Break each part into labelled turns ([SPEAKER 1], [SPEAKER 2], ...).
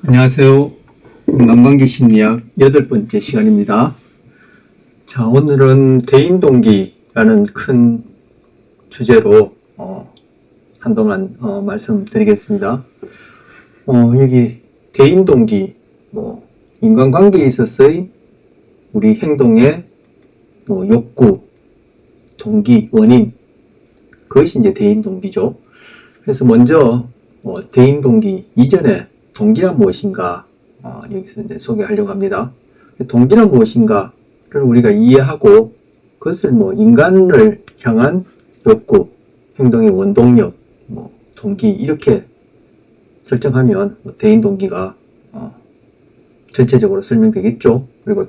[SPEAKER 1] 안녕하세요. 인간관계 심리학 8번째 시간입니다. 자, 오늘은 대인동기라는 큰 주제로 한동안 말씀드리겠습니다. 여기 대인동기, 인간관계에 있어서의 우리 행동의 욕구, 동기, 원인, 그것이 이제 대인동기죠. 그래서 먼저 대인동기 이전에 동기란 무엇인가 여기서 이제 소개하려고 합니다. 동기란 무엇인가를 우리가 이해하고 그것을 인간을 향한 욕구, 행동의 원동력, 동기 이렇게 설정하면 대인동기가 전체적으로 설명되겠죠. 그리고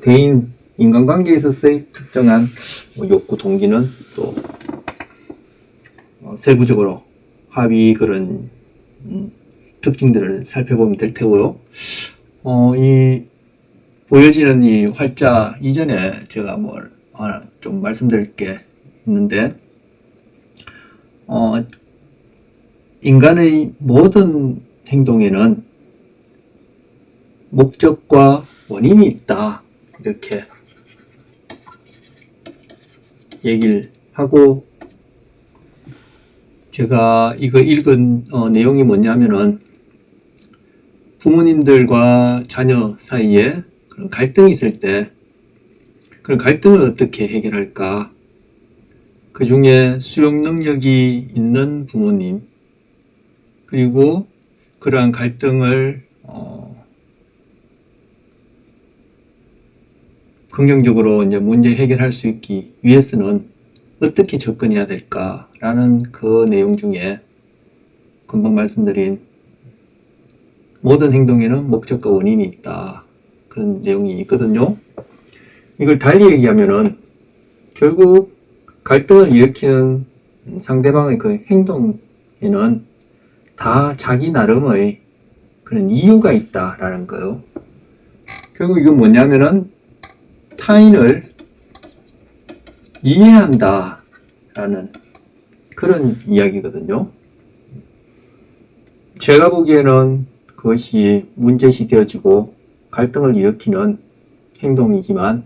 [SPEAKER 1] 인간관계에 있어서의 특정한 욕구, 동기는 또 세부적으로 하위 그런 특징들을 살펴보면 될 테고요. 보여지는 이 활자 이전에 제가 좀 말씀드릴 게 있는데, 인간의 모든 행동에는 목적과 원인이 있다. 이렇게 얘기를 하고, 제가 이거 읽은 내용이 뭐냐면은, 부모님들과 자녀 사이에 그런 갈등이 있을 때 그런 갈등을 어떻게 해결할까? 그 중에 수용 능력이 있는 부모님, 그리고 그러한 갈등을 긍정적으로 이제 문제 해결할 수 있기 위해서는 어떻게 접근해야 될까라는 그 내용 중에 금방 말씀드린 모든 행동에는 목적과 원인이 있다. 그런 내용이 있거든요. 이걸 달리 얘기하면은 결국 갈등을 일으키는 상대방의 그 행동에는 다 자기 나름의 그런 이유가 있다라는 거예요. 결국 이건 뭐냐면은 타인을 이해한다라는 그런 이야기거든요. 제가 보기에는 그것이 문제시 되어지고 갈등을 일으키는 행동이지만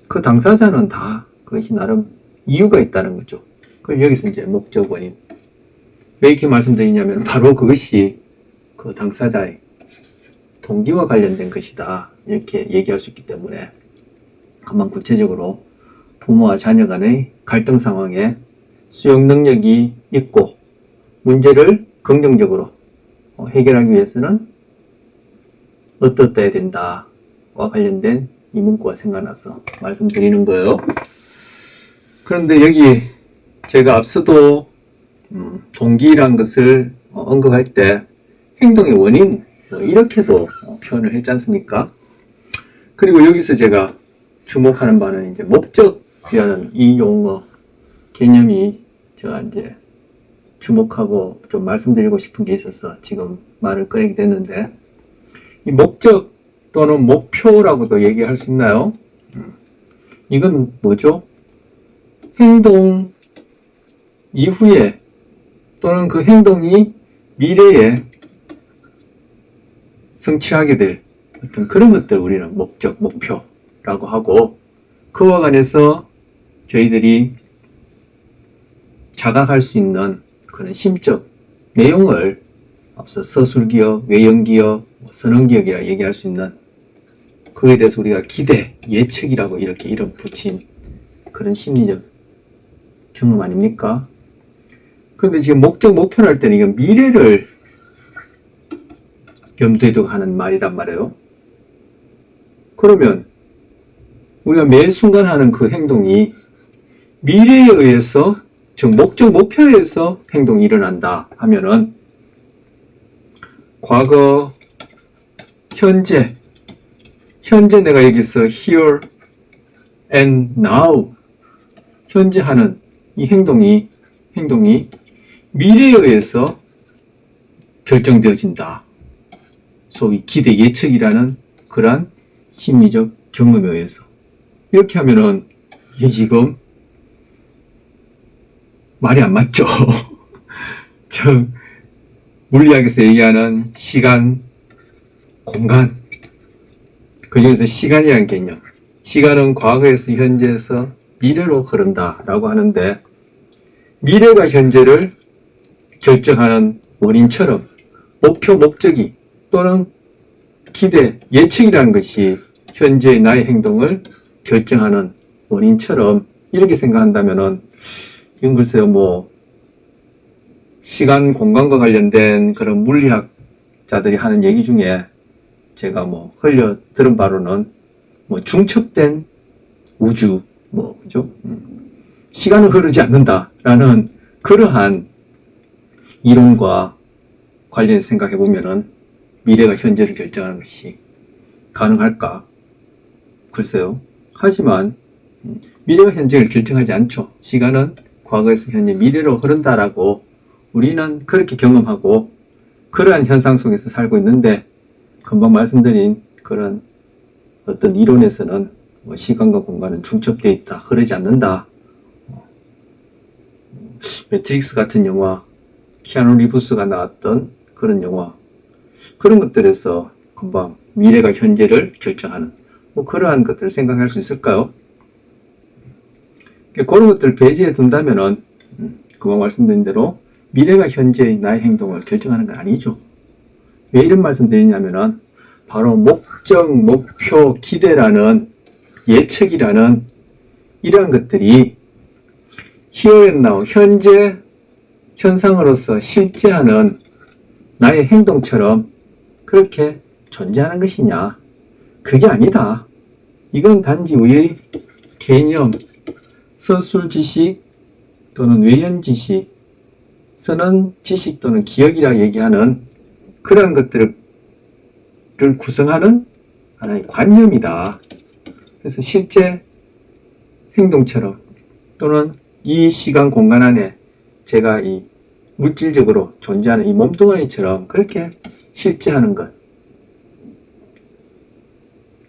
[SPEAKER 1] 그 당사자는 다 그것이 나름 이유가 있다는 거죠. 그럼 여기서 이제 목적 원인. 왜 이렇게 말씀드리냐면 바로 그것이 그 당사자의 동기와 관련된 것이다. 이렇게 얘기할 수 있기 때문에 한번 구체적으로 부모와 자녀 간의 갈등 상황에 수용 능력이 있고 문제를 긍정적으로 해결하기 위해서는 어떠어야 된다와 관련된 이 문구가 생각나서 말씀드리는 거예요. 그런데 여기 제가 앞서도 동기란 것을 언급할 때 행동의 원인 이렇게도 표현을 했지 않습니까? 그리고 여기서 제가 주목하는 바는 이제 목적이라는 이 용어 개념이 제가 이제 주목하고 좀 말씀드리고 싶은 게 있어서 지금 말을 꺼내게 됐는데, 이 목적 또는 목표라고도 얘기할 수 있나요? 이건 뭐죠? 행동 이후에 또는 그 행동이 미래에 성취하게 될 어떤 그런 것들 우리는 목적, 목표라고 하고, 그와 관해서 저희들이 자각할 수 있는 그런 심적 내용을 앞서 서술기억, 외형기억, 선언기억이라 얘기할 수 있는 그에 대해서 우리가 기대, 예측이라고 이렇게 이름 붙인 그런 심리적 경험 아닙니까? 그런데 지금 목적, 목표를 할 때는 이건 미래를 염두에 두고 하는 말이란 말이에요. 그러면 우리가 매 순간 하는 그 행동이 미래에 의해서, 즉 목적, 목표에 의해서 행동이 일어난다 하면은 과거, 현재 내가 여기서 here and now 현재 하는 이 행동이 미래에 의해서 결정되어진다. 소위 기대 예측이라는 그러한 심리적 경험에 의해서. 이렇게 하면은 이게 지금 말이 안 맞죠. 즉 물리학에서 얘기하는 시간, 공간, 그 중에서 시간이라는 개념. 시간은 과거에서 현재에서 미래로 흐른다라고 하는데, 미래가 현재를 결정하는 원인처럼 목표, 목적이 또는 기대, 예측이라는 것이 현재의 나의 행동을 결정하는 원인처럼 이렇게 생각한다면은, 이건 글쎄요, 뭐, 시간, 공간과 관련된 그런 물리학자들이 하는 얘기 중에 제가 뭐 흘려 들은 바로는 뭐 중첩된 우주, 뭐, 그죠? 시간은 흐르지 않는다라는 그러한 이론과 관련해서 생각해 보면은 미래가 현재를 결정하는 것이 가능할까? 글쎄요. 하지만 미래가 현재를 결정하지 않죠. 시간은 과거에서 현재, 미래로 흐른다라고 우리는 그렇게 경험하고 그러한 현상 속에서 살고 있는데, 금방 말씀드린 그런 어떤 이론에서는 뭐 시간과 공간은 중첩되어 있다, 흐르지 않는다. 매트릭스 같은 영화, 키아누 리브스가 나왔던 그런 영화, 그런 것들에서 금방 미래가 현재를 결정하는 뭐 그러한 것들을 생각할 수 있을까요? 그런 것들을 배제해 둔다면은 금방 말씀드린 대로 미래가 현재의 나의 행동을 결정하는 건 아니죠. 왜 이런 말씀 드리냐면은 바로 목적, 목표, 기대라는 예측이라는 이러한 것들이 here and now, 현재 현상으로서 실제하는 나의 행동처럼 그렇게 존재하는 것이냐? 그게 아니다. 이건 단지 우리의 개념, 서술 지식 또는 외연 지식, 쓰는 지식 또는 기억이라 얘기하는 그런 것들을 구성하는 하나의 관념이다. 그래서 실제 행동처럼 또는 이 시간 공간 안에 제가 이 물질적으로 존재하는 이 몸뚱아리처럼 그렇게 실제하는 것,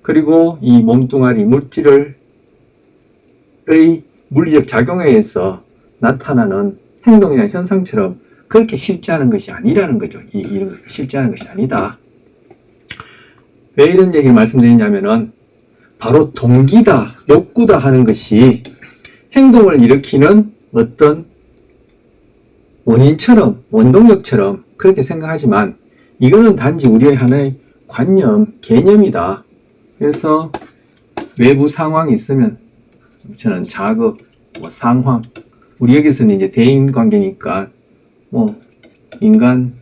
[SPEAKER 1] 그리고 이 몸뚱아리 물질의 물리적 작용에 의해서 나타나는 행동이나 현상처럼 그렇게 실제하는 것이 아니라는 거죠. 이런 것 실제하는 것이 아니다. 왜 이런 얘기를 말씀드리냐면은 바로 동기다, 욕구다 하는 것이 행동을 일으키는 어떤 원인처럼, 원동력처럼 그렇게 생각하지만 이거는 단지 우리의 하나의 관념, 개념이다. 그래서 외부 상황이 있으면 저는 작업, 뭐 상황, 우리에게서는 이제 대인 관계니까 뭐 인간이라고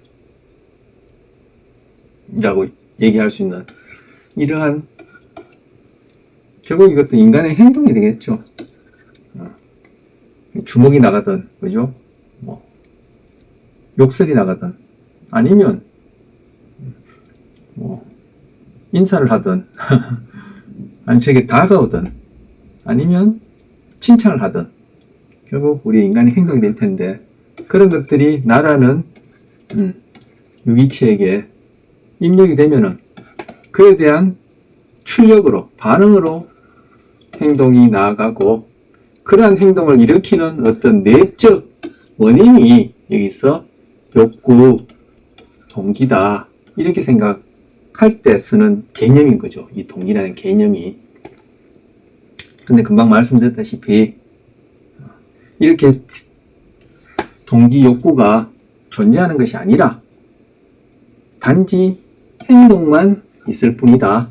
[SPEAKER 1] 얘기할 수 있는 이러한, 결국 이것도 인간의 행동이 되겠죠. 주먹이 나가든, 그죠? 뭐 욕설이 나가든, 아니면 뭐 인사를 하든, 아니면 저에게 다가오든, 아니면 칭찬을 하든, 결국 우리 인간의 행동이 될 텐데, 그런 것들이 나라는 유기체에게 입력이 되면은 그에 대한 출력으로, 반응으로 행동이 나아가고, 그러한 행동을 일으키는 어떤 내적 원인이 여기서 욕구, 동기다, 이렇게 생각할 때 쓰는 개념인 거죠. 이 동기라는 개념이. 근데 금방 말씀드렸다시피 이렇게 동기, 욕구가 존재하는 것이 아니라 단지 행동만 있을 뿐이다.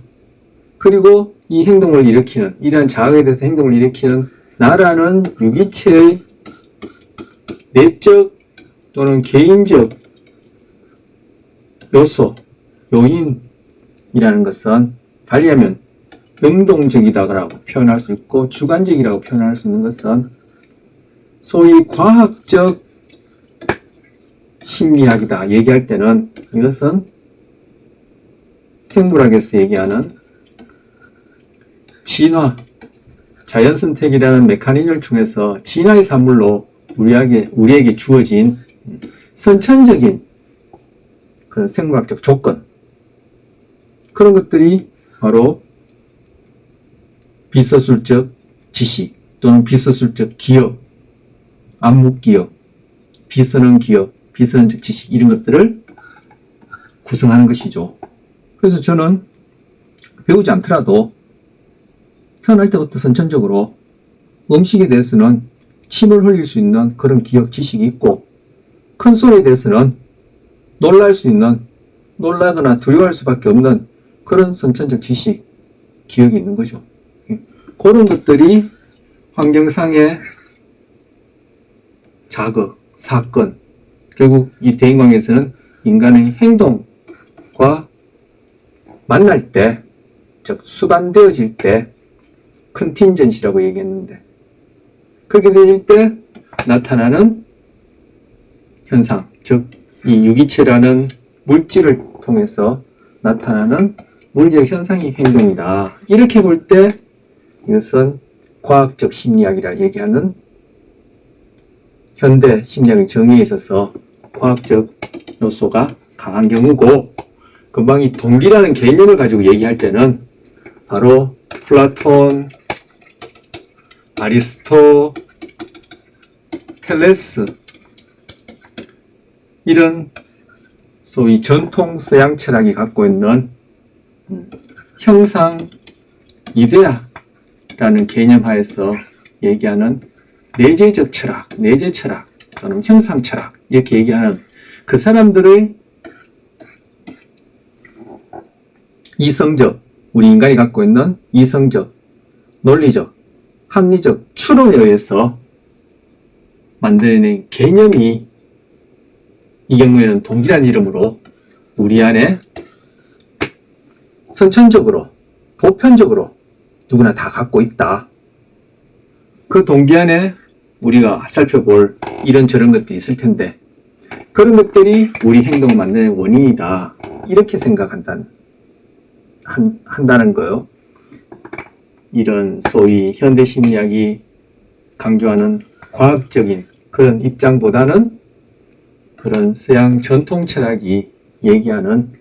[SPEAKER 1] 그리고 이 행동을 일으키는, 이러한 자아에 대해서 행동을 일으키는 나라는 유기체의 내적 또는 개인적 요소, 요인이라는 것은 달리하면 능동적이다라고 표현할 수 있고, 주관적이라고 표현할 수 있는 것은 소위 과학적 심리학이다 얘기할 때는 이것은 생물학에서 얘기하는 진화, 자연선택이라는 메커니즘을 통해서 진화의 산물로 우리에게 주어진 선천적인 그런 생물학적 조건, 그런 것들이 바로 비서술적 지식 또는 비서술적 기억, 암묵기억, 비선언 기억, 비선언적 지식, 이런 것들을 구성하는 것이죠. 그래서 저는 배우지 않더라도 태어날 때부터 선천적으로 음식에 대해서는 침을 흘릴 수 있는 그런 기억 지식이 있고, 큰 소리에 대해서는 놀랄 수 있는, 놀라거나 두려워할 수밖에 없는 그런 선천적 지식, 기억이 있는 거죠. 그런 것들이 환경상의 자극, 사건, 결국 이 대인관계에서는 인간의 행동과 만날 때, 즉 수반되어질 때 컨틴전시라고 얘기했는데, 그렇게 되질 때 나타나는 현상, 즉 이 유기체라는 물질을 통해서 나타나는 물리적 현상이 행동이다. 이렇게 볼 때 이것은 과학적 심리학이라 얘기하는 현대 심리학의 정의에 있어서 과학적 요소가 강한 경우고, 금방 이 동기라는 개념을 가지고 얘기할 때는 바로 플라톤, 아리스토텔레스, 이런 소위 전통 서양 철학이 갖고 있는 형상 이데아라는 개념 하에서 얘기하는 내재적 철학, 내재 철학 또는 형상 철학, 이렇게 얘기하는 그 사람들의 이성적, 우리 인간이 갖고 있는 이성적, 논리적, 합리적 추론에 의해서 만들어낸 개념이 이 경우에는 동기란 이름으로 우리 안에 선천적으로, 보편적으로 누구나 다 갖고 있다. 그 동기 안에 우리가 살펴볼 이런저런 것들이 있을 텐데, 그런 것들이 우리 행동을 만드는 원인이다. 이렇게 생각한다는 거요. 이런 소위 현대심리학이 강조하는 과학적인 그런 입장보다는 그런 서양 전통 철학이 얘기하는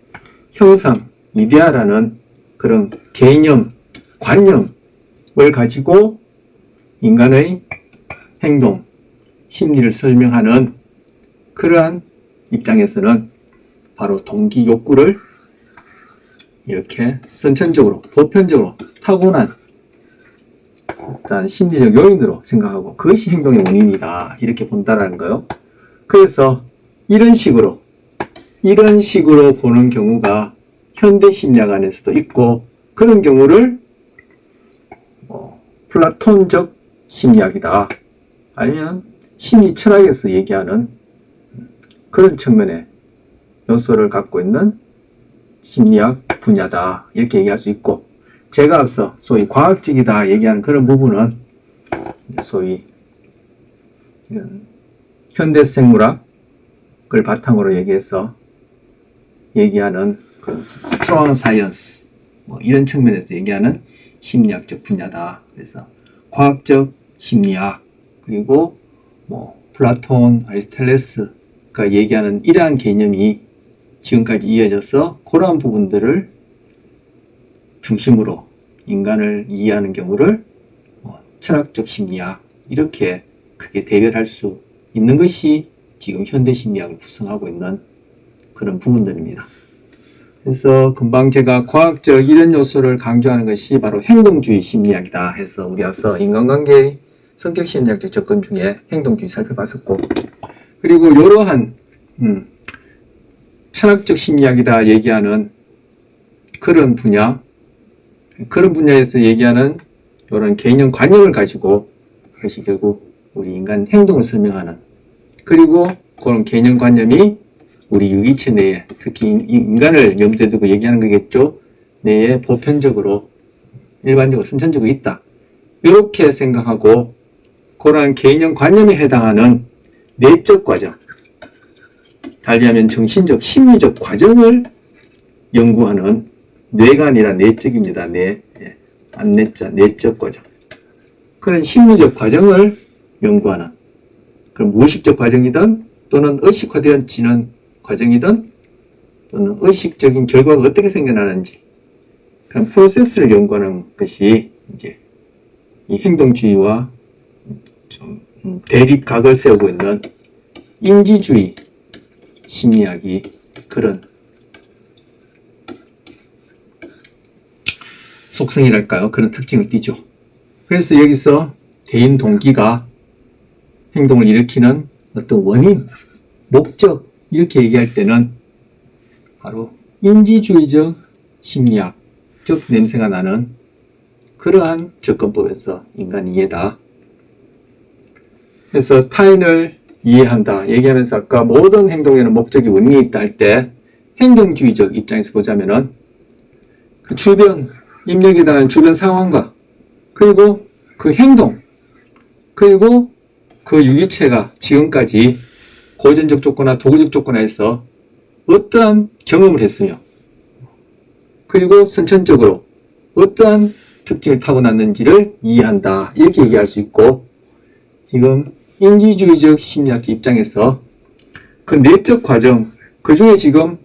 [SPEAKER 1] 형상, 이데아라는 그런 개념, 관념을 가지고 인간의 행동, 심리를 설명하는 그러한 입장에서는 바로 동기 욕구를 이렇게 선천적으로, 보편적으로 타고난 일단 심리적 요인으로 생각하고 그것이 행동의 원인이다. 이렇게 본다라는 거예요. 그래서 이런 식으로 보는 경우가 현대 심리학 안에서도 있고, 그런 경우를 플라톤적 심리학이다. 아니면 심리 철학에서 얘기하는 그런 측면의 요소를 갖고 있는 심리학 분야다. 이렇게 얘기할 수 있고, 제가 앞서 소위 과학적이다 얘기하는 그런 부분은 소위 현대생물학을 바탕으로 얘기해서 얘기하는 그 스트롱 사이언스, 이런 측면에서 얘기하는 심리학적 분야다. 그래서 과학적 심리학, 그리고 플라톤, 아리스토텔레스가 얘기하는 이러한 개념이 지금까지 이어져서 그러한 부분들을 중심으로 인간을 이해하는 경우를 철학적 심리학, 이렇게 크게 대별할 수 있는 것이 지금 현대 심리학을 구성하고 있는 그런 부분들입니다. 그래서 금방 제가 과학적 이런 요소를 강조하는 것이 바로 행동주의 심리학이다 해서 우리 앞서 인간관계의 성격 심리학적 접근 중에 행동주의 살펴봤었고, 그리고 이러한 철학적 심리학이다 얘기하는 그런 분야에서 얘기하는 이런 개념 관념을 가지고 그것이 결국 우리 인간 행동을 설명하는, 그리고 그런 개념 관념이 우리 유기체 내에, 특히 인간을 염두에 두고 얘기하는 거겠죠. 내에 보편적으로, 일반적으로, 선천적으로 있다. 이렇게 생각하고 그러한 개념 관념에 해당하는 내적 과정, 달리하면 정신적, 심리적 과정을 연구하는 뇌가 아니라 내적입니다. 안내자, 내적 과정. 그런 심리적 과정을 연구하는, 그럼 무의식적 과정이든 또는 의식화되어지는 과정이든 또는 의식적인 결과가 어떻게 생겨나는지, 그런 프로세스를 연구하는 것이 이제 이 행동주의와 좀 대립각을 세우고 있는 인지주의 심리학이 그런 속성이랄까요? 그런 특징을 띠죠. 그래서 여기서 대인 동기가 행동을 일으키는 어떤 원인, 목적 이렇게 얘기할 때는 바로 인지주의적 심리학, 즉 냄새가 나는 그러한 접근법에서 인간 이해다. 그래서 타인을 이해한다 얘기하면서 아까 모든 행동에는 목적이 원인이 있다 할 때 행동주의적 입장에서 보자면은 그 주변 입력에 대한 주변 상황과 그리고 그 행동 그리고 그 유기체가 지금까지 고전적 조건이나 도구적 조건에서 어떠한 경험을 했으며 그리고 선천적으로 어떠한 특징을 타고났는지를 이해한다 이렇게 얘기할 수 있고 지금 인지주의적 심리학적 입장에서 그 내적 과정 그 중에 지금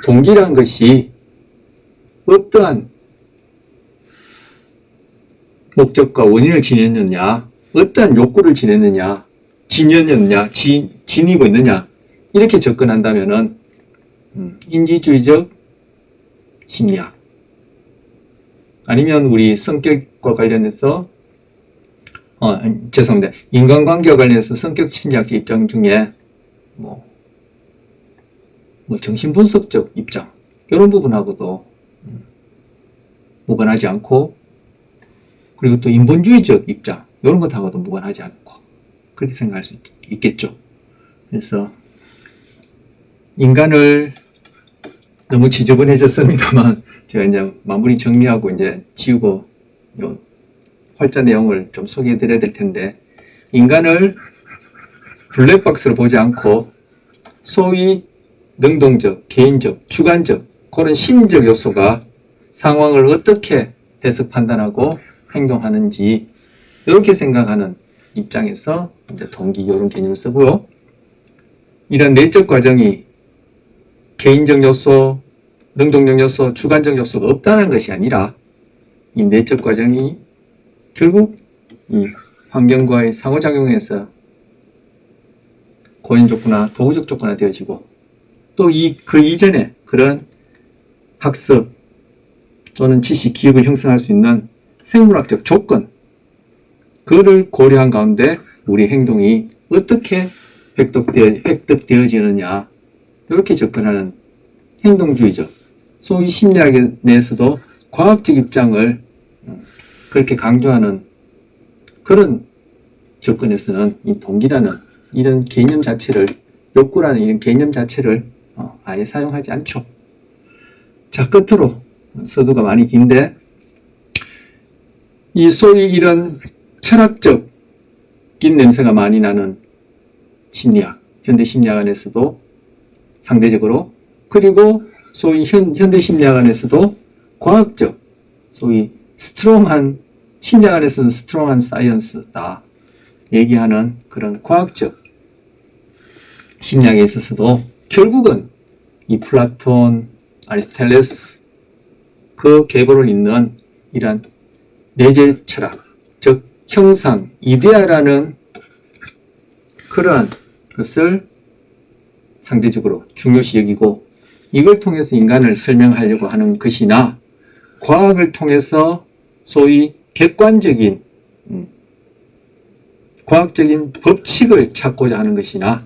[SPEAKER 1] 동기란 것이 어떠한 목적과 원인을 지녔느냐 어떠한 욕구를 지냈느냐 진연이었느냐 지니고 있느냐 이렇게 접근한다면은 인지주의적 심리학 아니면 우리 성격과 관련해서 죄송합니다. 인간관계와 관련해서 성격 심리학적 입장 중에 뭐 정신분석적 입장 이런 부분하고도 무관하지 않고 그리고 또 인본주의적 입장 이런 것하고도 무관하지 않고 그렇게 생각할 수 있겠죠. 그래서 인간을 너무 지저분해졌습니다만 제가 이제 마무리 정리하고 이제 지우고 요 활자 내용을 좀 소개해 드려야 될 텐데 인간을 블랙박스로 보지 않고 소위 능동적, 개인적, 주관적 그런 심리적 요소가 상황을 어떻게 해석 판단하고 행동하는지 이렇게 생각하는 입장에서 이제 동기 이런 개념을 쓰고요. 이런 내적 과정이 개인적 요소, 능동적 요소, 주관적 요소가 없다는 것이 아니라 이 내적 과정이 결국 이 환경과의 상호작용에서 고연 조건화, 도구적 조건화 되어지고 또 그 이전에 그런 학습 또는 지식, 기억을 형성할 수 있는 생물학적 조건 그를 고려한 가운데 우리 행동이 어떻게 획득되어지느냐 이렇게 접근하는 행동주의적 소위 심리학 내에서도 과학적 입장을 그렇게 강조하는 그런 접근에서는 이 동기라는 이런 개념 자체를 욕구라는 이런 개념 자체를 아예 사용하지 않죠. 자, 끝으로 서두가 많이 긴데 이 소위 이런 철학적인 냄새가 많이 나는 심리학, 현대 심리학 안에서도 상대적으로 그리고 소위 현대 심리학 안에서도 과학적, 소위 스트롱한 심리학 안에서는 스트롱한 사이언스다 얘기하는 그런 과학적 심리학에 있어서도 결국은 이 플라톤, 아리스토텔레스 그 계보를 잇는 이러한 내재 철학, 즉 형상, 이데아라는 그러한 것을 상대적으로 중요시 여기고 이걸 통해서 인간을 설명하려고 하는 것이나 과학을 통해서 소위 객관적인 과학적인 법칙을 찾고자 하는 것이나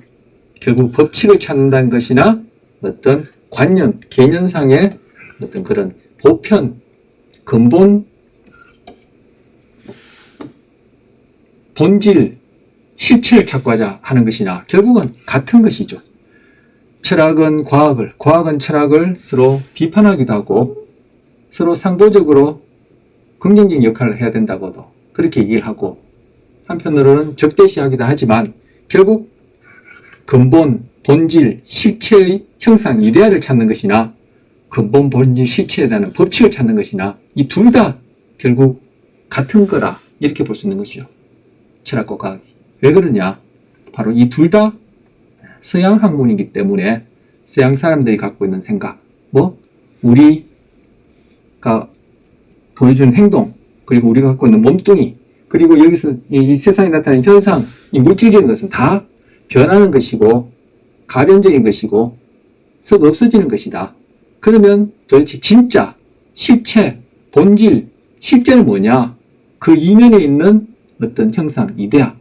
[SPEAKER 1] 결국 법칙을 찾는다는 것이나 어떤 관념, 개념상의 어떤 그런 보편, 근본, 본질, 실체를 찾고자 하는 것이나 결국은 같은 것이죠. 철학은 과학을, 과학은 철학을 서로 비판하기도 하고 서로 상보적으로 긍정적인 역할을 해야 된다고도 그렇게 얘기를 하고 한편으로는 적대시하기도 하지만 결국 근본, 본질, 실체의 형상, 이데아를 찾는 것이나 근본, 본질, 실체에 대한 법칙을 찾는 것이나 이 둘 다 결국 같은 거라 이렇게 볼 수 있는 것이죠. 철학과 과학이. 왜 그러냐? 바로 이 둘 다 서양 학문이기 때문에 서양 사람들이 갖고 있는 생각, 우리가 보여주는 행동, 그리고 우리가 갖고 있는 몸뚱이, 그리고 여기서 이 세상에 나타나는 현상, 이 물질적인 것은 다 변하는 것이고 가변적인 것이고 썩 없어지는 것이다. 그러면 도대체 진짜, 실체, 본질, 실제는 뭐냐? 그 이면에 있는 어떤 형상, 이데아,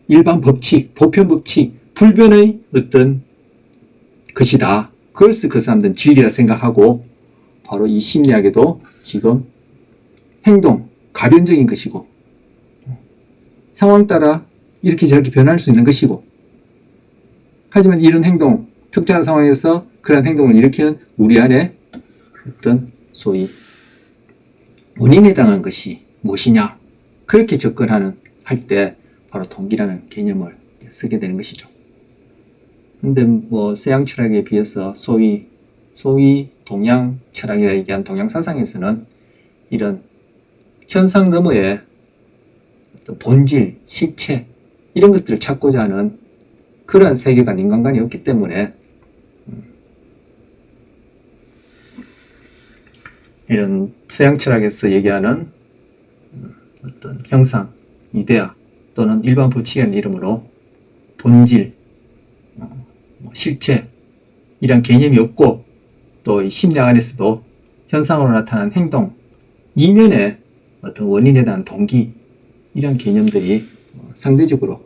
[SPEAKER 1] 일반 법칙, 보편 법칙, 불변의 어떤 것이다. 그것을 그 사람들은 진리라 생각하고 바로 이 심리학에도 지금 행동, 가변적인 것이고 상황 따라 이렇게 저렇게 변할 수 있는 것이고 하지만 이런 행동, 특정한 상황에서 그런 행동을 일으키는 우리 안에 어떤 소위 원인에 해당한 것이 무엇이냐 그렇게 접근하는 할 때 바로 동기라는 개념을 쓰게 되는 것이죠. 근데 뭐 서양 철학에 비해서 소위 동양 철학이라 얘기한 동양 사상에서는 이런 현상 너머의 어떤 본질, 실체 이런 것들을 찾고자 하는 그러한 세계관, 인간관이 없기 때문에 이런 서양 철학에서 얘기하는 어떤 형상, 이데아 또는 일반 법칙이라는 이름으로 본질, 실체 이런 개념이 없고 또 이 심리학 안에서도 현상으로 나타나는 행동, 이면에 어떤 원인에 대한 동기 이런 개념들이 상대적으로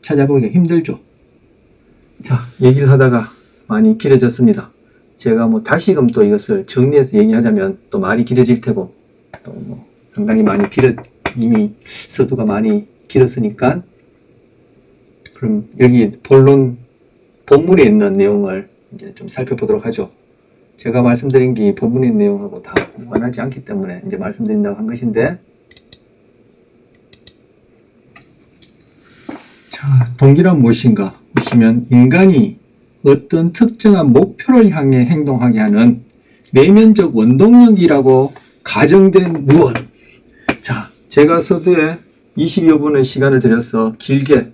[SPEAKER 1] 찾아보기가 힘들죠. 자, 얘기를 하다가 많이 길어졌습니다. 제가 뭐 다시금 또 이것을 정리해서 얘기하자면 또 말이 길어질 테고 또 뭐 상당히 많이 이미 서두가 많이 길었으니까 그럼 여기 본문에 있는 내용을 이제 좀 살펴보도록 하죠. 제가 말씀드린 게 본문에 있는 내용하고 다 무관하지 않기 때문에 이제 말씀드린다고 한 것인데 자, 동기란 무엇인가 보시면 인간이 어떤 특정한 목표를 향해 행동하게 하는 내면적 원동력이라고 가정된 무엇. 자, 제가 서두에 20여 분의 시간을 들여서 길게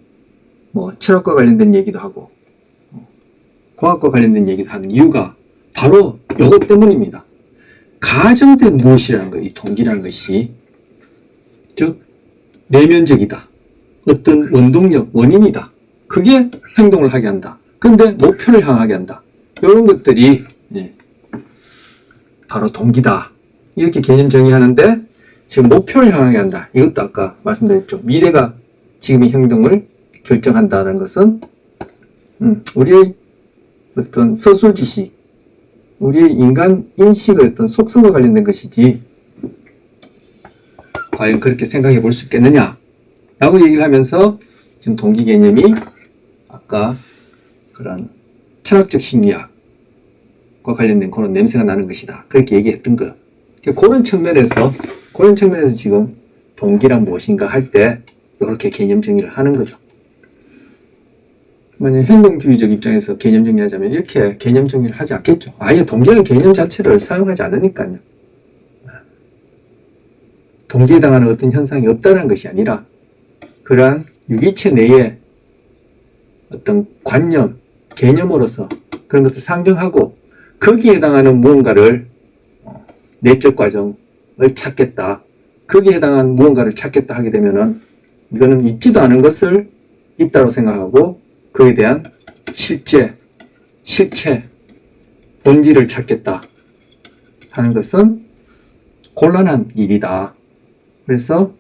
[SPEAKER 1] 뭐 철학과 관련된 얘기도 하고 과학과 관련된 얘기도 하는 이유가 바로 이것 때문입니다. 가정된 무엇이라는 거, 이 동기라는 것이 즉 내면적이다. 어떤 원동력, 원인이다. 그게 행동을 하게 한다. 그런데 목표를 향하게 한다. 이런 것들이 바로 동기다. 이렇게 개념 정의하는데 지금 목표를 향하게 한다. 이것도 아까 말씀드렸죠. 미래가 지금의 행동을 결정한다는 것은 우리의 어떤 서술 지식, 우리의 인간 인식의 어떤 속성과 관련된 것이지 과연 그렇게 생각해 볼 수 있겠느냐 라고 얘기를 하면서 지금 동기 개념이 아까 그런 철학적 심리학과 관련된 그런 냄새가 나는 것이다. 그렇게 얘기했던 거. 그런 측면에서 지금 동기란 무엇인가 할 때 이렇게 개념 정의를 하는 거죠. 만약 행동주의적 입장에서 개념 정의하자면 이렇게 개념 정의를 하지 않겠죠. 아예 동기라는 개념 자체를 사용하지 않으니까요. 동기에 해당하는 어떤 현상이 없다는 것이 아니라 그러한 유기체 내에 어떤 관념, 개념으로서 그런 것을 상정하고 거기에 해당하는 무언가를 내적 과정을 찾겠다. 거기에 해당하는 무언가를 찾겠다 하게 되면은 이거는 있지도 않은 것을 있다고 생각하고 그에 대한 실체, 본질을 찾겠다 하는 것은 곤란한 일이다. 그래서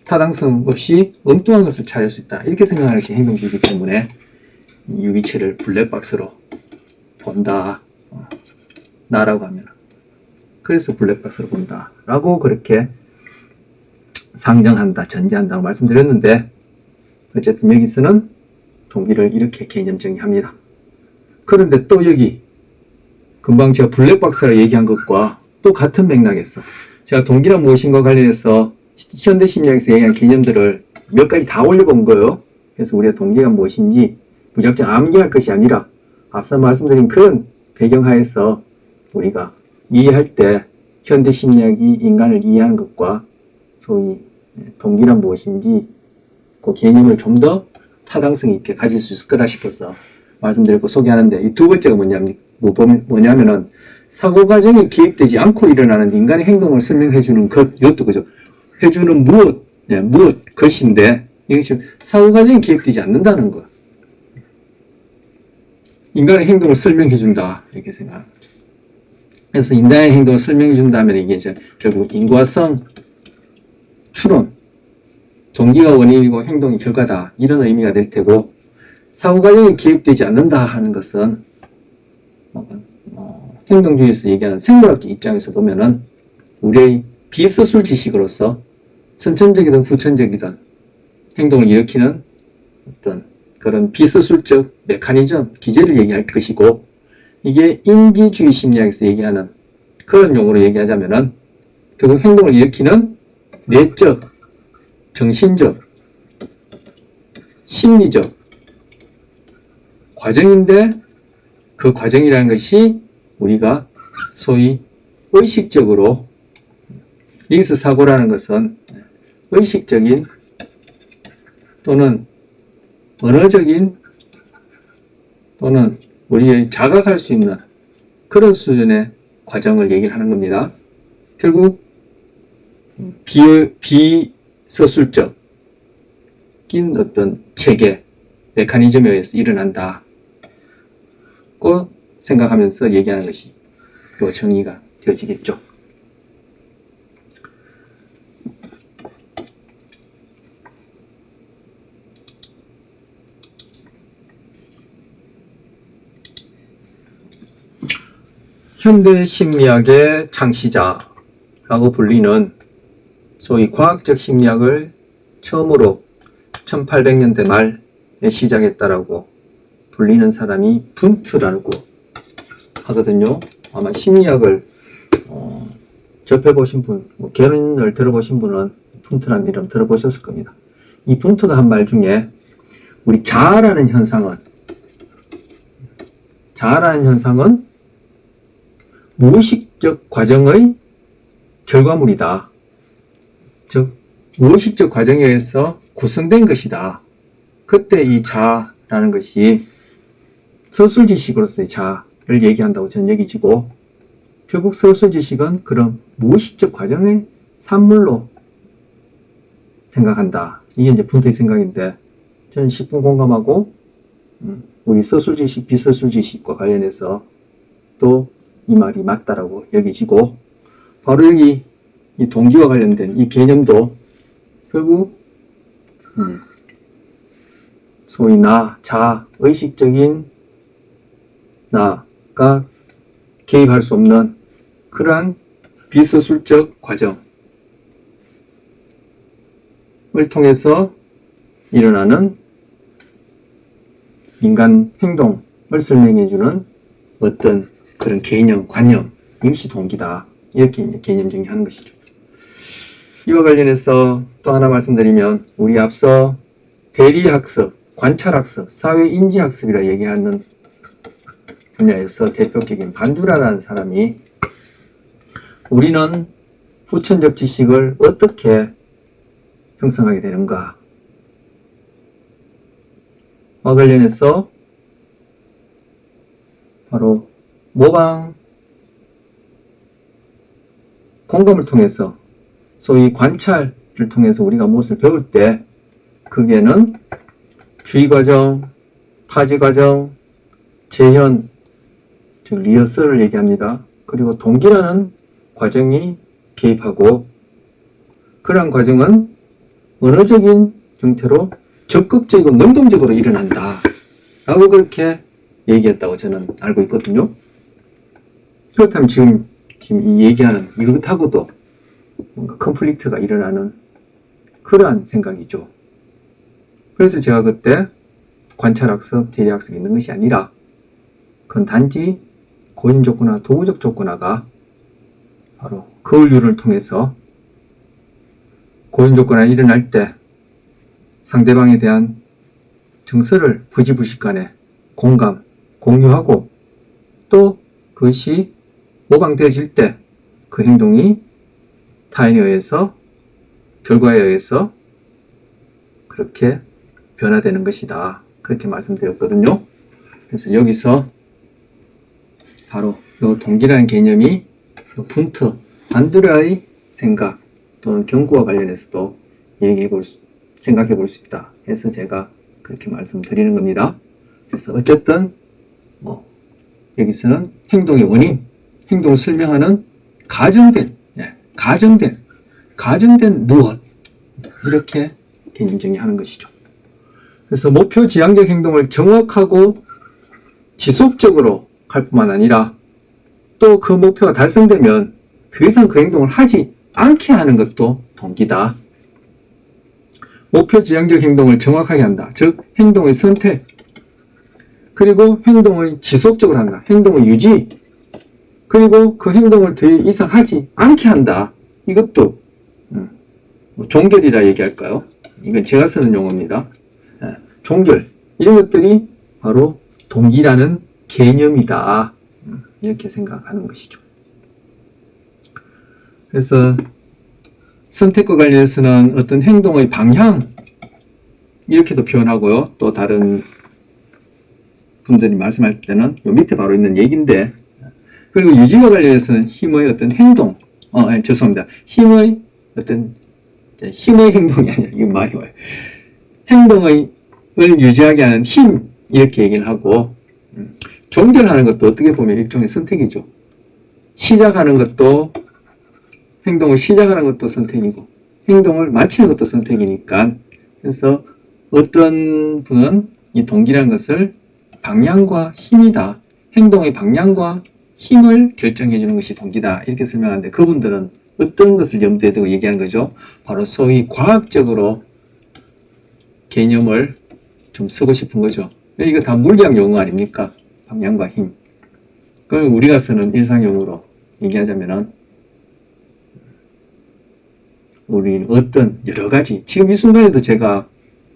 [SPEAKER 1] 타당성 없이 엉뚱한 것을 찾을 수 있다. 이렇게 생각하는 것이 행동주의이기 때문에 유기체를 블랙박스로 본다. 나라고 하면. 그래서 블랙박스로 본다. 라고 그렇게 상정한다, 전제한다고 말씀드렸는데 어쨌든 여기서는 동기를 이렇게 개념 정의합니다. 그런데 또 여기 금방 제가 블랙박스라 얘기한 것과 또 같은 맥락에서 제가 동기란 무엇인가 관련해서 현대 심리학에서 얘기한 개념들을 몇 가지 다 올려본 거예요. 그래서 우리가 동기가 무엇인지 무작정 암기할 것이 아니라 앞서 말씀드린 그런 배경하에서 우리가 이해할 때 현대 심리학이 인간을 이해하는 것과 소위 동기란 무엇인지 그 개념을 좀 더 타당성 있게 가질 수 있을 거라 싶어서 말씀드리고 소개하는데 이 두 번째가 뭐냐면은 사고 과정이 기획되지 않고 일어나는 인간의 행동을 설명해주는 것, 이것도 그죠. 해주는 무엇, 것인데 이게 지금 사고 과정이 기획되지 않는다는 거. 인간의 행동을 설명해준다 이렇게 생각합니다. 그래서 인간의 행동을 설명해 준다면 이게 이제 결국 인과성, 추론, 동기가 원인이고 행동이 결과다. 이런 의미가 될 테고, 사후과정이 개입되지 않는다 하는 것은 행동주의에서 얘기하는 생물학적 입장에서 보면은 우리의 비서술 지식으로서 선천적이든 후천적이든 행동을 일으키는 어떤 그런 비서술적 메커니즘, 기제를 얘기할 것이고, 이게 인지주의 심리학에서 얘기하는 그런 용어로 얘기하자면은 결국 행동을 일으키는 내적, 정신적, 심리적 과정인데, 그 과정이라는 것이 우리가 소위 의식적으로, 여기서 사고라는 것은 의식적인 또는 언어적인 또는 우리의 자각할 수 있는 그런 수준의 과정을 얘기를 하는 겁니다. 결국 비서술적인 어떤 체계, 메커니즘에 의해서 일어난다고 생각하면서 얘기하는 것이 요 정의가 되어지겠죠. 현대 심리학의 창시자라고 불리는 소위 과학적 심리학을 처음으로 1800년대 말에 시작했다라고 불리는 사람이 분트라고 하거든요. 아마 심리학을 접해보신 분, 개론을 들어보신 분은 분트라는 이름 들어보셨을 겁니다. 이 분트가 한 말 중에 우리 자아라는 현상은 무의식적 과정의 결과물이다. 즉 무의식적 과정에 의해서 구성된 것이다. 그때 이 자아라는 것이 서술지식으로서의 자아를 얘기한다고 저는 여기지고, 결국 서술지식은 그런 무의식적 과정의 산물로 생각한다. 이게 이제 분트의 생각인데, 저는 10분 공감하고 우리 서술지식, 비서술지식과 관련해서 또 이 말이 맞다라고 여기지고, 바로 여기 이 동기와 관련된 이 개념도 결국 소위 나, 자, 의식적인 나가 개입할 수 없는 그러한 비서술적 과정을 통해서 일어나는 인간 행동을 설명해주는 어떤 그런 개념, 관념, 이것이 동기다. 이렇게 이제 개념 정리하는 것이죠. 이와 관련해서 또 하나 말씀드리면, 우리 앞서 대리학습, 관찰학습, 사회인지학습이라 얘기하는 분야에서 대표적인 반두라라는 사람이 우리는 후천적 지식을 어떻게 형성하게 되는가와 관련해서 바로 모방 공감을 통해서, 소위 관찰을 통해서 우리가 무엇을 배울 때 그게는 주의과정, 파지과정, 재현, 즉 리허설을 얘기합니다. 그리고 동기라는 과정이 개입하고, 그러한 과정은 언어적인 형태로 적극적이고 능동적으로 일어난다 라고 그렇게 얘기했다고 저는 알고 있거든요. 그렇다면 지금 이 얘기하는 이것하고도 뭔가 컨플릭트가 일어나는 그러한 생각이죠. 그래서 제가 그때 관찰학습, 대리학습이 있는 것이 아니라 그건 단지 고인조건화, 도구적 조건화가 바로 거울류를 통해서 고인조건화가 일어날 때 상대방에 대한 정서를 부지불식간에 공감, 공유하고, 또 그것이 모방되어질 때 그 행동이 타인에 의해서, 결과에 의해서 그렇게 변화되는 것이다. 그렇게 말씀드렸거든요. 그래서 여기서 바로 이 동기라는 개념이 분트, 반두라의 생각 또는 경구와 관련해서도 생각해 볼 수 있다 해서 제가 그렇게 말씀드리는 겁니다. 그래서 어쨌든 여기서는 행동의 원인, 행동을 설명하는 가정된 무엇, 이렇게 개념 정의하는 것이죠. 그래서 목표 지향적 행동을 정확하고 지속적으로 할 뿐만 아니라 또 그 목표가 달성되면 더 이상 그 행동을 하지 않게 하는 것도 동기다. 목표 지향적 행동을 정확하게 한다. 즉 행동의 선택, 그리고 행동을 지속적으로 한다. 행동의 유지, 그리고 그 행동을 더 이상 하지 않게 한다. 이것도 종결이라 얘기할까요? 이건 제가 쓰는 용어입니다. 종결, 이런 것들이 바로 동기라는 개념이다. 이렇게 생각하는 것이죠. 그래서 선택과 관련해서는 어떤 행동의 방향, 이렇게도 표현하고요. 또 다른 분들이 말씀할 때는 요 밑에 바로 있는 얘기인데, 그리고 유지와 관련해서는 힘의 어떤 행동, 죄송합니다. 힘의 행동이 아니라, 이건 말이 와요. 행동을 유지하게 하는 힘, 이렇게 얘기를 하고, 종결하는 것도 어떻게 보면 일종의 선택이죠. 시작하는 것도, 행동을 시작하는 것도 선택이고, 행동을 마치는 것도 선택이니까, 그래서 어떤 분은 이 동기라는 것을 방향과 힘이다. 행동의 방향과 힘을 결정해 주는 것이 동기다. 이렇게 설명하는데, 그분들은 어떤 것을 염두에 두고 얘기하는 거죠? 바로 소위 과학적으로 개념을 좀 쓰고 싶은 거죠. 이거 다 물리학 용어 아닙니까? 방향과 힘. 그걸 우리가 쓰는 일상용어로 얘기하자면은, 우리는 어떤 여러 가지, 지금 이 순간에도 제가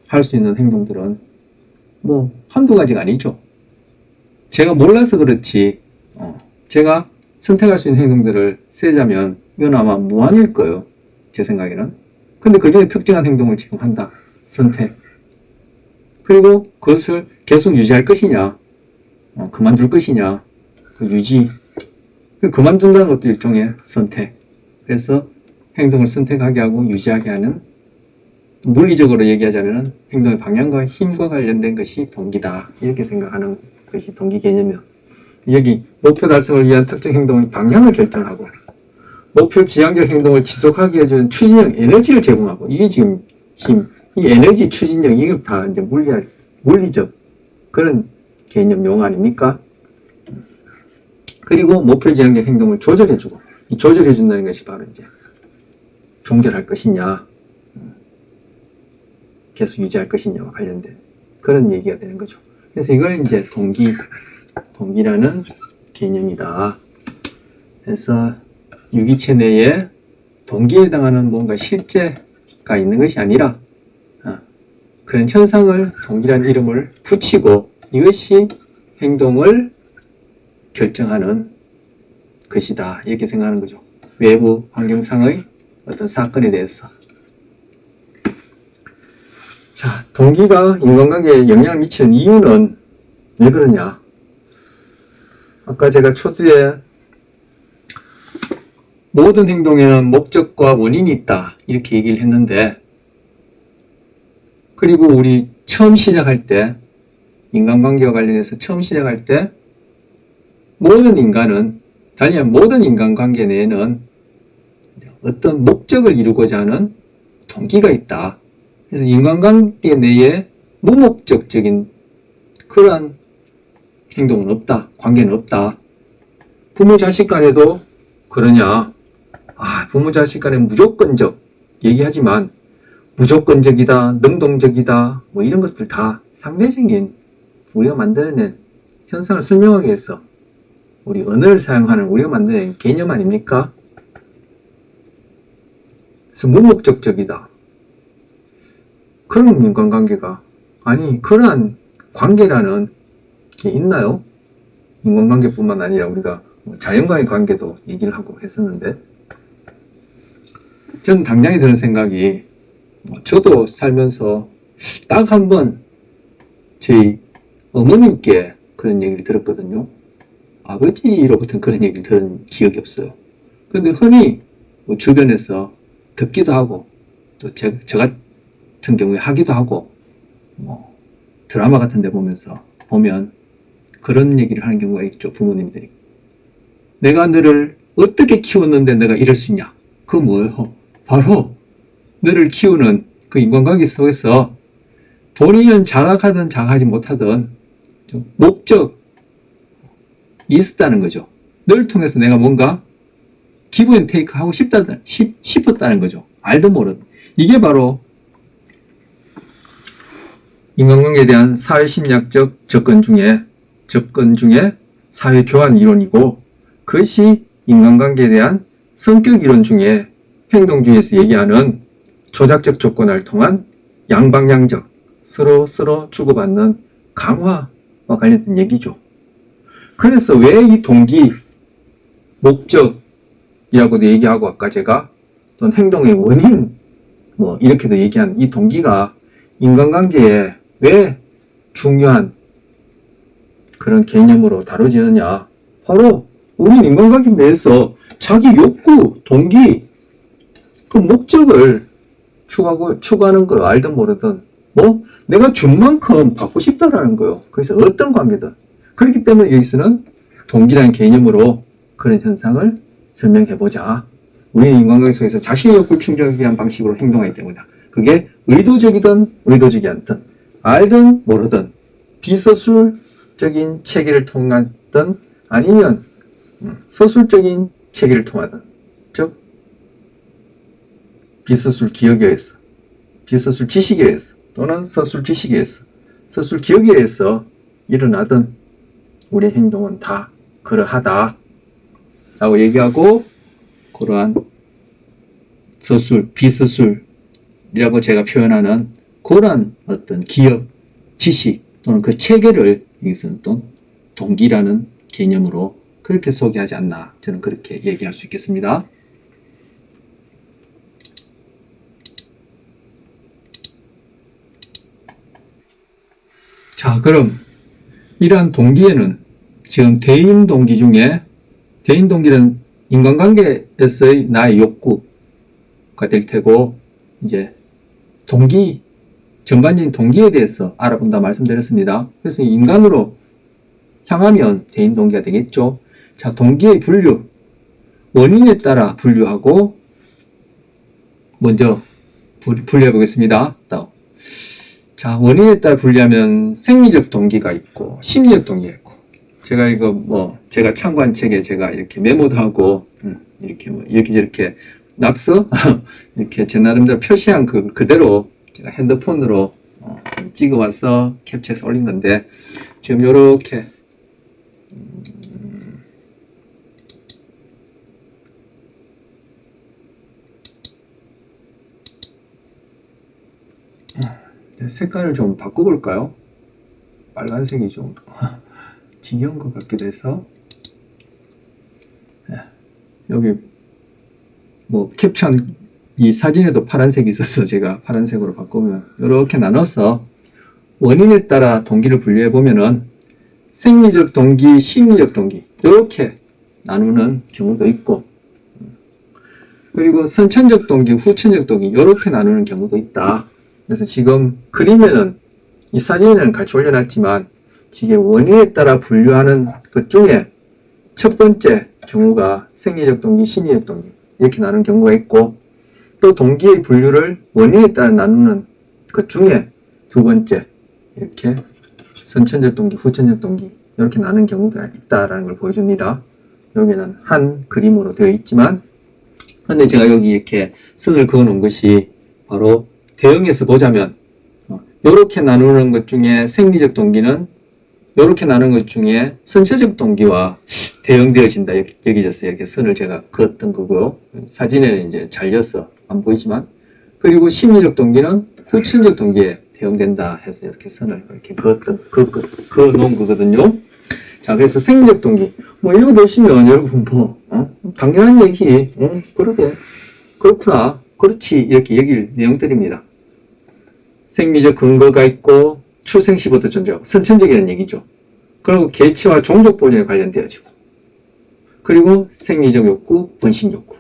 [SPEAKER 1] 할 수 있는 행동들은 뭐 한두 가지가 아니죠. 제가 몰라서 그렇지, 제가 선택할 수 있는 행동들을 세자면 이건 아마 무한일 거예요. 제 생각에는. 근데 그 중에 특정한 행동을 지금 한다. 선택. 그리고 그것을 계속 유지할 것이냐, 그만둘 것이냐, 그 유지. 그만둔다는 것도 일종의 선택. 그래서 행동을 선택하게 하고 유지하게 하는, 물리적으로 얘기하자면 행동의 방향과 힘과 관련된 것이 동기다. 이렇게 생각하는 것이 동기 개념이요. 여기 목표 달성을 위한 특정 행동의 방향을 결정하고, 목표 지향적 행동을 지속하게 해주는 추진력, 에너지를 제공하고, 이게 지금 힘, 이 에너지, 추진력, 이게 다 이제 물리적 그런 개념 용어 아닙니까? 그리고 목표 지향적 행동을 조절해주고, 이 조절해준다는 것이 바로 이제 종결할 것이냐, 계속 유지할 것이냐와 관련된 그런 얘기가 되는 거죠. 그래서 이걸 이제 동기라는 개념이다. 그래서 유기체 내에 동기에 해당하는 뭔가 실제가 있는 것이 아니라, 그런 현상을 동기라는 이름을 붙이고, 이것이 행동을 결정하는 것이다. 이렇게 생각하는 거죠. 외부 환경상의 어떤 사건에 대해서. 자, 동기가 인간관계에 영향을 미치는 이유는 왜 그러냐? 아까 제가 초두에 모든 행동에는 목적과 원인이 있다. 이렇게 얘기를 했는데, 그리고 우리 처음 시작할 때, 인간관계와 관련해서 처음 시작할 때, 모든 인간관계 내에는 어떤 목적을 이루고자 하는 동기가 있다. 그래서 인간관계 내에 무목적적인 그러한 행동은 없다. 관계는 없다. 부모 자식 간에도 그러냐? 부모 자식 간에 무조건적 얘기하지만, 무조건적이다, 능동적이다, 뭐 이런 것들 다 상대적인 우리가 만들어낸 현상을 설명하기 위해서 우리 언어를 사용하는 우리가 만들어낸 개념 아닙니까? 그래서 무목적적이다. 그런 인간관계가, 아니 그러한 관계라는 게 있나요? 인간관계뿐만 아니라 우리가 자연과의 관계도 얘기를 하고 했었는데, 저는 당장에 드는 생각이, 저도 살면서 딱 한 번 저희 어머님께 그런 얘기를 들었거든요. 아버지로부터 그런 얘기를 들은 기억이 없어요. 근데 흔히 주변에서 듣기도 하고, 또 저 같은 경우에 하기도 하고, 드라마 같은 데 보면 그런 얘기를 하는 경우가 있죠, 부모님들이. 내가 너를 어떻게 키웠는데 내가 이럴 수 있냐? 그거 뭐예요? 바로 너를 키우는 그 인간관계 속에서 본인은 장악하든 장악하지 못하든 목적이 있었다는 거죠. 너를 통해서 내가 뭔가 기브 앤 테이크 하고 싶었다는 거죠. 알든 모르든. 이게 바로 인간관계에 대한 사회심리학적 접근 중에 사회교환 이론이고, 그것이 인간관계에 대한 성격 이론 중에 행동주의에서 얘기하는 조작적 조건을 통한 양방향적 서로 주고받는 강화와 관련된 얘기죠. 그래서 왜 이 동기, 목적이라고도 얘기하고, 아까 제가 어떤 행동의 원인 이렇게도 얘기한 이 동기가 인간관계에 왜 중요한 그런 개념으로 다뤄지느냐. 바로 우리 인간관계 내에서 자기 욕구, 동기, 그 목적을 추구하는 걸 알든 모르든 내가 준 만큼 받고 싶다라는 거예요. 그래서 어떤 관계든. 그렇기 때문에 여기서는 동기라는 개념으로 그런 현상을 설명해보자. 우리는 인간관계 속에서 자신의 욕구를 충족하기 위한 방식으로 행동하기 때문이다. 그게 의도적이든 의도적이 않든, 알든 모르든, 비서술적인 체계를 통하든 아니면 서술적인 체계를 통하든, 즉 비서술 기억에 의해서, 비서술 지식에 의해서, 또는 서술 지식에 의해서, 서술 기억에 의해서 일어나든 우리의 행동은 다 그러하다 라고 얘기하고, 그러한 서술, 비서술이라고 제가 표현하는 그런 어떤 기억, 지식 또는 그 체계를 여기서는 또 동기라는 개념으로 그렇게 소개하지 않나, 저는 그렇게 얘기할 수 있겠습니다. 자, 그럼 이러한 동기에는 지금 대인 동기 중에, 대인 동기는 인간관계에서의 나의 욕구가 될 테고, 이제 동기, 전반적인 동기에 대해서 알아본다 말씀드렸습니다. 그래서 인간으로 향하면 대인 동기가 되겠죠. 자, 동기의 분류, 원인에 따라 분류하고 먼저 분류해 보겠습니다. 자, 원인에 따라 분류하면 생리적 동기가 있고 심리적 동기가 있고, 제가 이거 제가 참고한 책에 제가 이렇게 메모도 하고 이렇게 이렇게 저렇게 낙서 이렇게 제 나름대로 표시한 그대로 제가 핸드폰으로 찍어와서 캡처해서 올린 건데, 지금 요렇게 색깔을 좀 바꿔볼까요? 빨간색이 좀 지겨운 것 같기도 해서, 여기 캡처한 이 사진에도 파란색이 있어서 제가 파란색으로 바꾸면 이렇게 나눠서 원인에 따라 동기를 분류해 보면은 생리적 동기, 심리적 동기 이렇게 나누는 경우도 있고, 그리고 선천적 동기, 후천적 동기 이렇게 나누는 경우도 있다. 그래서 지금 그림에는, 이 사진에는 같이 올려놨지만 지금 원인에 따라 분류하는 것 중에 첫 번째 경우가 생리적 동기, 심리적 동기 이렇게 나누는 경우가 있고, 또 동기의 분류를 원인에 따라 나누는 것 중에 두 번째 이렇게 선천적 동기, 후천적 동기 이렇게 나누는 경우가 있다라는 걸 보여줍니다. 여기는 한 그림으로 되어 있지만, 근데 제가 여기 이렇게 선을 그어 놓은 것이 바로 대응해서 보자면, 이렇게 나누는 것 중에 생리적 동기는 이렇게 나누는 것 중에 선천적 동기와 대응되어진다 이렇게 여겨졌어요. 이렇게 선을 제가 그었던 거고요. 사진에는 이제 잘려서 안 보이지만, 그리고 심리적 동기는 후천적 동기에 대응된다 해서 이렇게 선을 이렇게 그어 놓은 거거든요. 자, 그래서 생리적 동기 읽어보시면 여러분 당연한 얘기, 그러게, 그렇구나, 그렇지 이렇게 여길 내용들입니다. 생리적 근거가 있고 출생 시부터 존재하고 선천적이라는 얘기죠. 그리고 개체와 종족 보존에 관련되어지고, 그리고 생리적 욕구, 번식 욕구.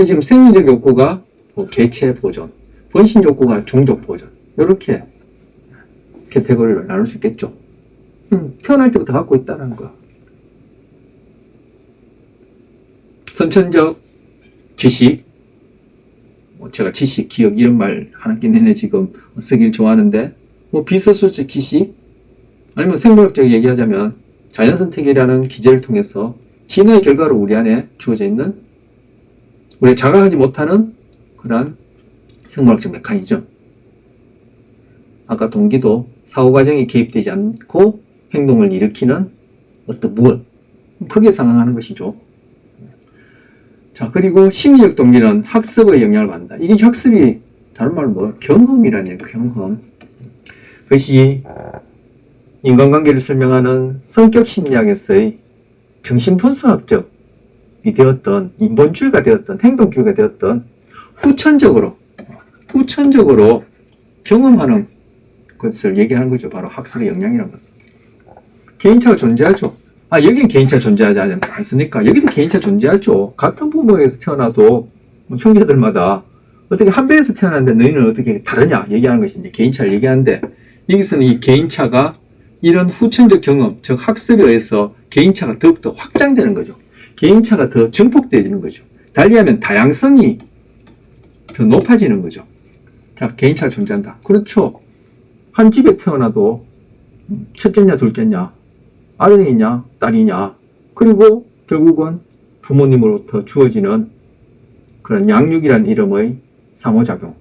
[SPEAKER 1] 지금 생리적 욕구가 개체 보존, 번식 욕구가 종족 보존, 이렇게 카테고리를 나눌 수 있겠죠. 태어날 때부터 갖고 있다는 거. 선천적 지식, 제가 지식, 기억 이런 말 한 학기 내내 지금 쓰길 좋아하는데 비서술적 지식 아니면 생물학적 얘기하자면 자연선택이라는 기제를 통해서 진화의 결과로 우리 안에 주어져 있는 우리가 자각하지 못하는 그러한 생물학적 메커니즘. 아까 동기도 사고과정이 개입되지 않고 행동을 일으키는 어떤 무엇, 크게 상응하는 것이죠. 자, 그리고 심리적 동기는 학습의 영향을 받는다. 이게 학습이 다른 말로 경험이라는 경험. 그것이 인간관계를 설명하는 성격 심리학에서의 정신분석학적이 되었던, 인본주의가 되었던, 행동주의가 되었던 후천적으로 경험하는 것을 얘기하는 거죠. 바로 학습의 영향이라는 것은. 개인차가 존재하죠. 여긴 개인차 존재하지 않습니까? 여기도 개인차 존재하죠. 같은 부모에서 태어나도 형제들마다 어떻게 한 배에서 태어났는데 너희는 어떻게 다르냐 얘기하는 것이 이제 개인차를 얘기하는데, 여기서는 이 개인차가 이런 후천적 경험, 즉 학습에 의해서 개인차가 더욱더 확장되는 거죠. 개인차가 더 증폭되어지는 거죠. 달리하면 다양성이 더 높아지는 거죠. 자, 개인차가 존재한다. 그렇죠. 한 집에 태어나도 첫째냐 둘째냐, 아들이냐 딸이냐, 그리고 결국은 부모님으로부터 주어지는 그런 양육이라는 이름의 상호작용,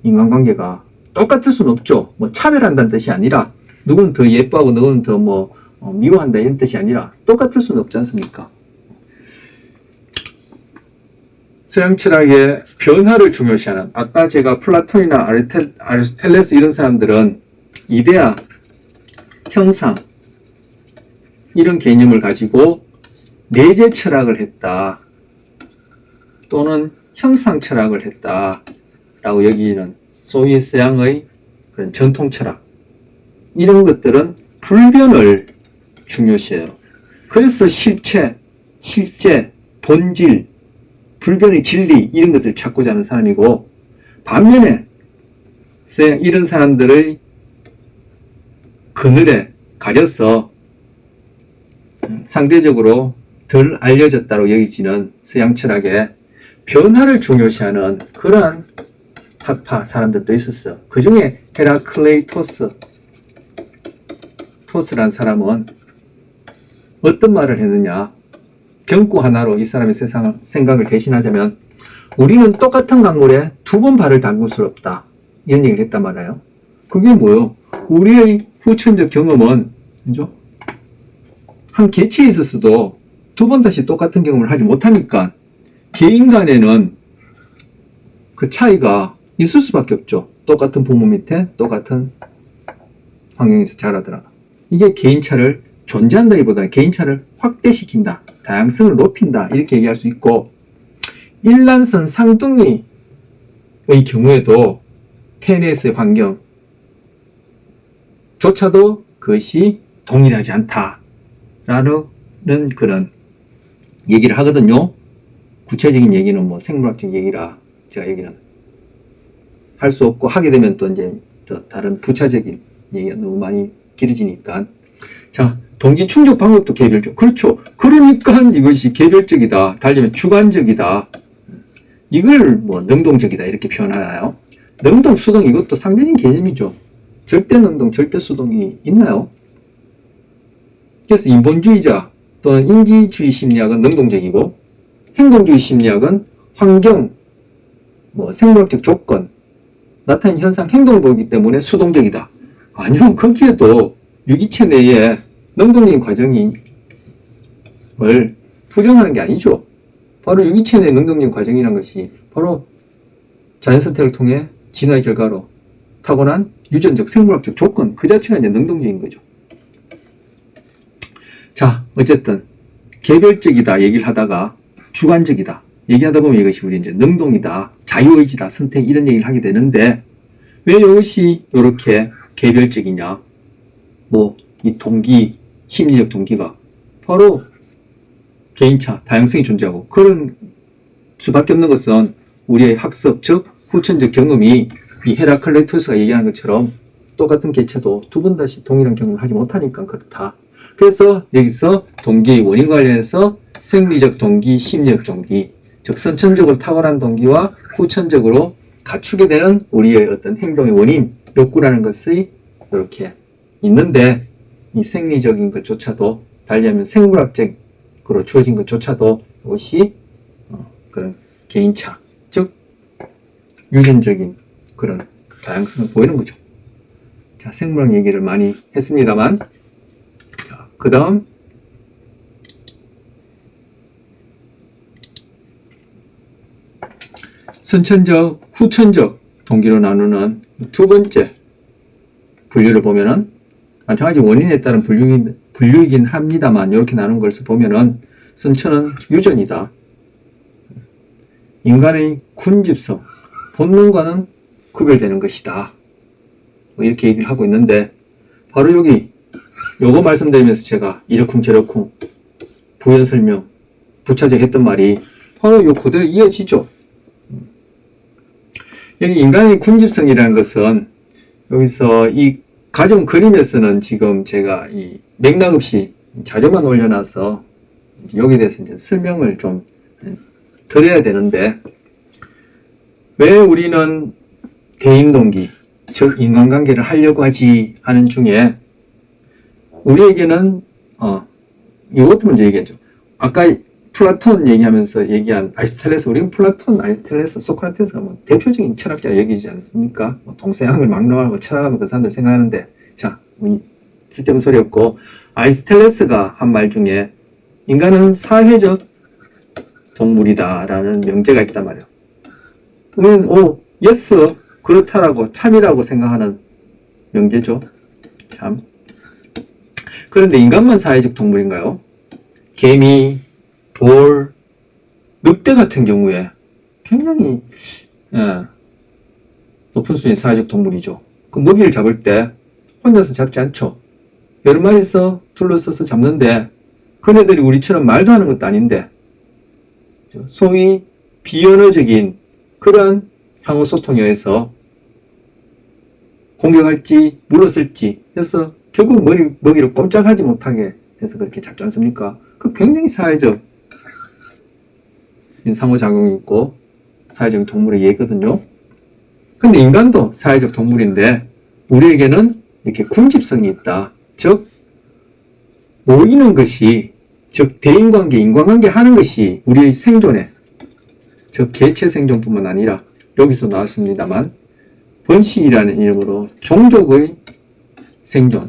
[SPEAKER 1] 인간관계가 똑같을 수는 없죠. 차별한다는 뜻이 아니라 누구는 더 예뻐하고 누구는 더 미워한다 이런 뜻이 아니라 똑같을 수는 없지 않습니까? 서양 철학의 변화를 중요시하는, 아까 제가 플라톤이나 아리스토텔레스 이런 사람들은 이데아, 형상 이런 개념을 가지고 내재 철학을 했다 또는 형상 철학을 했다라고 여기는 소위 서양의 그런 전통 철학, 이런 것들은 불변을 중요시해요. 그래서 실체, 본질, 불변의 진리 이런 것들을 찾고자 하는 사람이고, 반면에 이런 사람들의 그늘에 가려서 상대적으로 덜 알려졌다고 여기지는 서양 철학의 변화를 중요시하는 그러한 학파 사람들도 있었어요. 그 중에 헤라클레이토스라는 사람은 어떤 말을 했느냐, 경구 하나로 이 사람의 생각을 대신하자면 우리는 똑같은 강물에 두 번 발을 담글 수 없다 이런 얘기를 했단 말이에요. 그게 뭐예요? 우리의 후천적 경험은 그죠? 한 개체에 있었어도 두 번 다시 똑같은 경험을 하지 못하니까 개인 간에는 그 차이가 있을 수밖에 없죠. 똑같은 부모 밑에 똑같은 환경에서 자라더라도. 이게 개인차를 존재한다기보다는 개인차를 확대시킨다, 다양성을 높인다 이렇게 얘기할 수 있고, 일란성 쌍둥이의 경우에도 TNS의 환경조차도 그것이 동일하지 않다라는 그런 얘기를 하거든요. 구체적인 얘기는 생물학적 얘기라 제가 얘기는 할 수 없고, 하게 되면 또 이제 다른 부차적인 얘기가 너무 많이 길어지니까. 자, 동기 충족 방법도 개별적. 그렇죠. 그러니까 이것이 개별적이다, 달리면 주관적이다, 이걸 능동적이다 이렇게 표현하나요? 능동, 수동 이것도 상대적인 개념이죠. 절대 능동, 절대 수동이 있나요? 그래서 인본주의자 또는 인지주의 심리학은 능동적이고, 행동주의 심리학은 환경, 생물학적 조건, 나타낸 현상, 행동을 보기 때문에 수동적이다. 아니요, 거기에도 유기체 내에 능동적인 과정을 부정하는 게 아니죠. 바로 유기체 내의 능동적인 과정이라는 것이 바로 자연선택을 통해 진화의 결과로 타고난 유전적, 생물학적 조건, 그 자체가 이제 능동적인 거죠. 자, 어쨌든 개별적이다 얘기를 하다가 주관적이다 얘기하다 보면 이것이 우리 이제 능동이다, 자유의지다, 선택 이런 얘기를 하게 되는데, 왜 이것이 이렇게 개별적이냐? 이 동기, 심리적 동기가 바로 개인차, 다양성이 존재하고, 그런 수밖에 없는 것은 우리의 학습, 즉 후천적 경험이 이 헤라클레이토스가 얘기하는 것처럼 똑같은 개체도 두 번 다시 동일한 경험을 하지 못하니까 그렇다. 그래서 여기서 동기의 원인 관련해서 생리적 동기, 심리적 동기, 즉 선천적으로 탁월한 동기와 후천적으로 갖추게 되는 우리의 어떤 행동의 원인, 욕구라는 것이 이렇게 있는데, 이 생리적인 것조차도, 달리하면 생물학적으로 주어진 것조차도 이것이 그런 개인차, 즉 유전적인 그런 다양성을 보이는 거죠. 자, 생물학 얘기를 많이 했습니다만, 그 다음 선천적, 후천적 동기로 나누는 두 번째 분류를 보면은, 마찬가지 원인에 따른 분류이긴 합니다만, 이렇게 나눈 것을 보면은, 선천은 유전이다. 인간의 군집성, 본능과는 구별되는 것이다. 뭐 이렇게 얘기를 하고 있는데, 바로 여기, 요거 말씀드리면서 제가 이러쿵저러쿵 부연 설명, 부차적 했던 말이 바로 요 그대로 이어지죠. 여기 인간의 군집성이라는 것은, 여기서 이 가정 그림에서는 지금 제가 이 맥락 없이 자료만 올려놔서 여기에 대해서 이제 설명을 좀 드려야 되는데, 왜 우리는 대인동기, 즉 인간관계를 하려고 하지 하는 중에 우리에게는 이것도 먼저 얘기했죠. 아까 플라톤 얘기하면서 얘기한 아리스토텔레스, 우리는 플라톤, 아리스토텔레스, 소크라테스가 뭐 대표적인 철학자 얘기지 않습니까? 뭐 동서양을 막론하고 철학하면 그 사람들 생각하는데, 자, 쓸데없는 소리 없고, 아리스토텔레스가 한 말 중에 인간은 사회적 동물이다라는 명제가 있단 말이에요. 우리는 예스, 그렇다라고, 참이라고 생각하는 명제죠. 참. 그런데 인간만 사회적 동물인가요? 개미, 돌, 늑대 같은 경우에 굉장히 높은 수준의 사회적 동물이죠. 그 먹이를 잡을 때 혼자서 잡지 않죠. 여러 마리서 둘러서서 잡는데, 그네들이 우리처럼 말도 하는 것도 아닌데, 소위 비언어적인 그러한 상호소통에 의해서 공격할지 물러설지 해서 결국 먹이를 꼼짝하지 못하게 해서 그렇게 잡지 않습니까? 그 굉장히 사회적 상호작용이 있고 사회적 동물의 예거든요. 근데 인간도 사회적 동물인데 우리에게는 이렇게 군집성이 있다. 즉 모이는 것이, 즉 대인관계, 인간관계 하는 것이 우리의 생존에, 즉 개체 생존뿐만 아니라 여기서 나왔습니다만 번식이라는 이름으로 종족의 생존,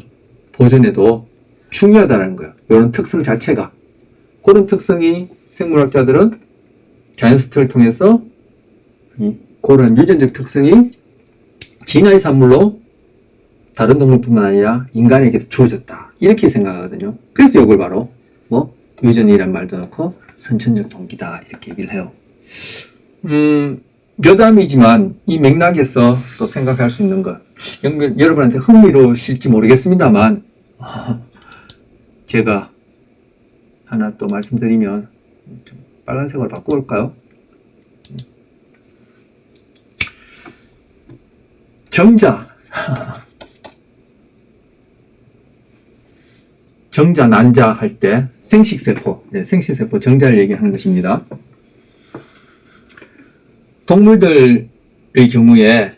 [SPEAKER 1] 보존에도 중요하다는 거예요. 이런 특성 자체가. 그런 특성이 생물학자들은 자연스트를 통해서 그런 유전적 특성이 진화의 산물로 다른 동물뿐만 아니라 인간에게도 주어졌다. 이렇게 생각하거든요. 그래서 이걸 바로 유전이란 말도 넣고 선천적 동기다 이렇게 얘기를 해요. 묘담이지만 이 맥락에서 또 생각할 수 있는 것, 여러분한테 흥미로우실지 모르겠습니다만 제가 하나 또 말씀드리면, 좀 빨간색으로 바꿔볼까요? 정자 정자, 난자 할 때 생식세포, 생식세포 정자를 얘기하는 것입니다. 동물들의 경우에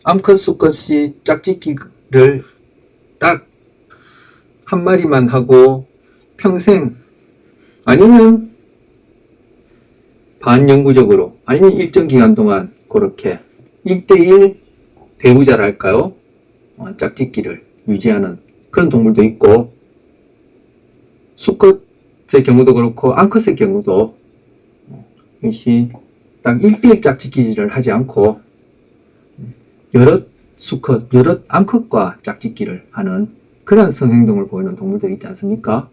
[SPEAKER 1] 암컷, 수컷이 짝짓기를 딱 한 마리만 하고 평생, 아니면 반영구적으로, 아니면 일정 기간 동안 그렇게 1대1 배우자랄까요? 짝짓기를 유지하는 그런 동물도 있고, 수컷의 경우도 그렇고 암컷의 경우도 이것이 딱 1대1 짝짓기를 하지 않고 여럿 수컷, 여럿 암컷과 짝짓기를 하는 그런 성행동을 보이는 동물들이 있지 않습니까?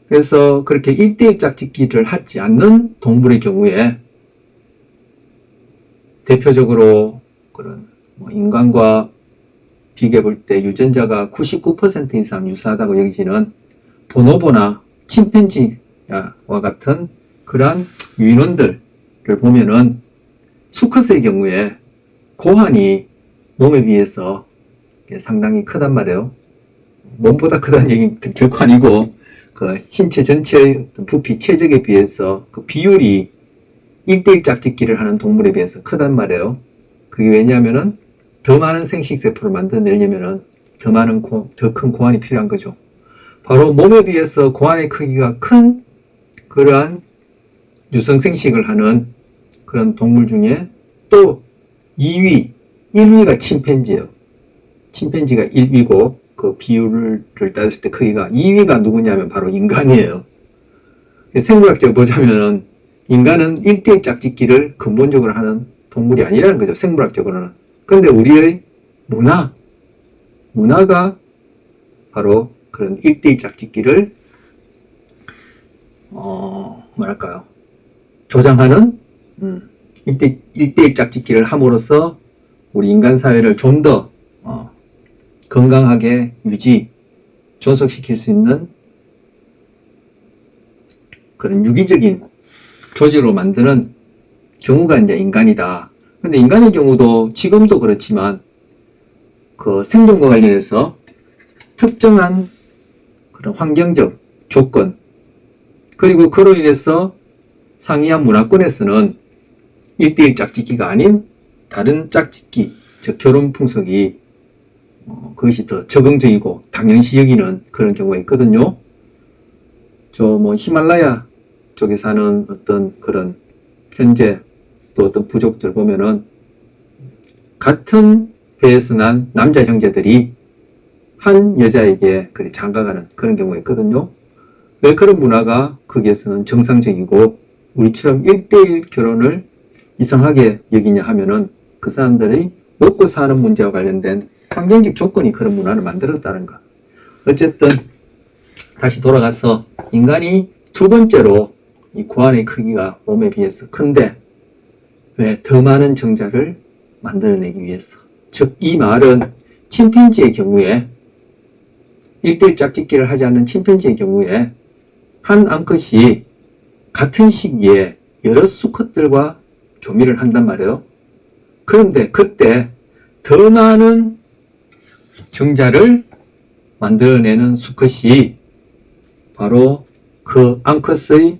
[SPEAKER 1] 그래서 그렇게 1대1 짝짓기를 하지 않는 동물의 경우에 대표적으로 그런 인간과 비교해 볼 때 유전자가 99% 이상 유사하다고 여기지는 보노보나 침팬지와 같은 그러한 유인원들을 보면은 수컷의 경우에 고환이 몸에 비해서 상당히 크단 말이에요. 몸보다 크다는 얘기는 결코 아니고 그 신체 전체의 어떤 부피, 체적에 비해서 그 비율이 1대1 짝짓기를 하는 동물에 비해서 크단 말이에요. 그게 왜냐하면은 더 많은 생식세포를 만들어내려면은 더 큰 고환이 필요한 거죠. 바로 몸에 비해서 고환의 크기가 큰 그러한 유성생식을 하는 그런 동물 중에 또 1위가 침팬지예요. 침팬지가 1위고 그 비율을 따졌을 때 크기가 2위가 누구냐면 바로 인간이에요. 생물학적으로 보자면은 인간은 1대1 짝짓기를 근본적으로 하는 동물이 아니라는 거죠. 생물학적으로는. 그런데 우리의 문화가 바로 그런 1대1 짝짓기를 뭐랄까요, 조장하는 1대1 짝짓기를 함으로써 우리 인간 사회를 좀 더 건강하게 존속시킬 수 있는 그런 유기적인 조직으로 만드는 경우가 이제 인간이다. 근데 인간의 경우도 지금도 그렇지만 그 생존과 관련해서 특정한 그런 환경적 조건, 그리고 그로 인해서 상이한 문화권에서는 1대1 짝짓기가 아닌 다른 짝짓기, 즉 결혼 풍속이 그것이 더 적응적이고 당연시 여기는 그런 경우가 있거든요. 히말라야 쪽에 사는 어떤 그런 현재 또 어떤 부족들 보면은 같은 배에서 난 남자 형제들이 한 여자에게 장가가는 그런 경우가 있거든요. 왜 그런 문화가 거기에서는 정상적이고 우리처럼 1대1 결혼을 이상하게 여기냐 하면은 그 사람들이 먹고 사는 문제와 관련된 환경적 조건이 그런 문화를 만들었다는 것. 어쨌든 다시 돌아가서 인간이 두 번째로 이 고환의 크기가 몸에 비해서 큰데 왜 더 많은 정자를 만들어내기 위해서. 즉 이 말은 침팬지의 경우에 1대1 짝짓기를 하지 않는 침팬지의 경우에 한 암컷이 같은 시기에 여러 수컷들과 교미를 한단 말이에요. 그런데 그때 더 많은 정자를 만들어내는 수컷이 바로 그 암컷의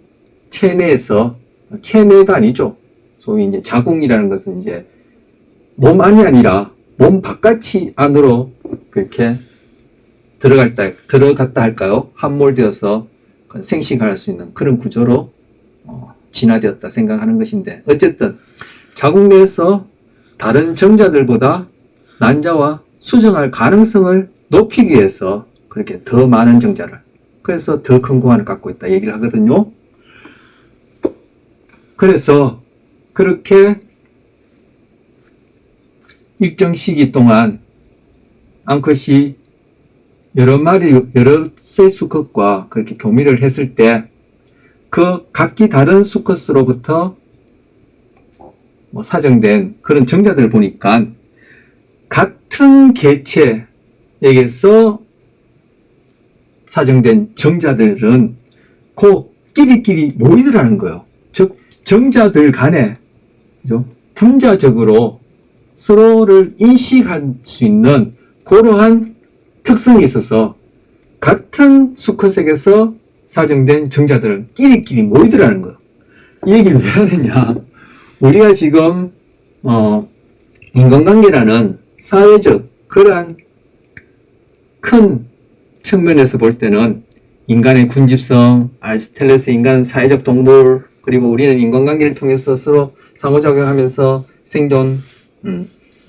[SPEAKER 1] 체내가 아니죠. 소위 이제 자궁이라는 것은 이제 몸 안이 아니라 몸 바깥이 안으로 그렇게 들어갔다 할까요? 함몰되어서 생식할 수 있는 그런 구조로 진화되었다 생각하는 것인데, 어쨌든 자궁 내에서 다른 정자들보다 난자와 수정할 가능성을 높이기 위해서 그렇게 더 많은 정자를, 그래서 더 큰 고환을 갖고 있다 얘기를 하거든요. 그래서 그렇게 일정 시기 동안 암컷이 여러 세 수컷과 그렇게 교미를 했을 때 그 각기 다른 수컷으로부터 사정된 그런 정자들을 보니까 같은 개체에게서 사정된 정자들은 끼리끼리 모이더라는 거예요. 즉 정자들 간에 분자적으로 서로를 인식할 수 있는 그러한 특성이 있어서 같은 수컷에게서 사정된 정자들은 끼리끼리 모이더라는 거예요. 이 얘기를 왜 하느냐, 우리가 지금 인간관계라는 사회적 그러한 큰 측면에서 볼 때는 인간의 군집성, 아리스토텔레스 인간은 사회적 동물, 그리고 우리는 인간관계를 통해서 서로 상호작용하면서 생존,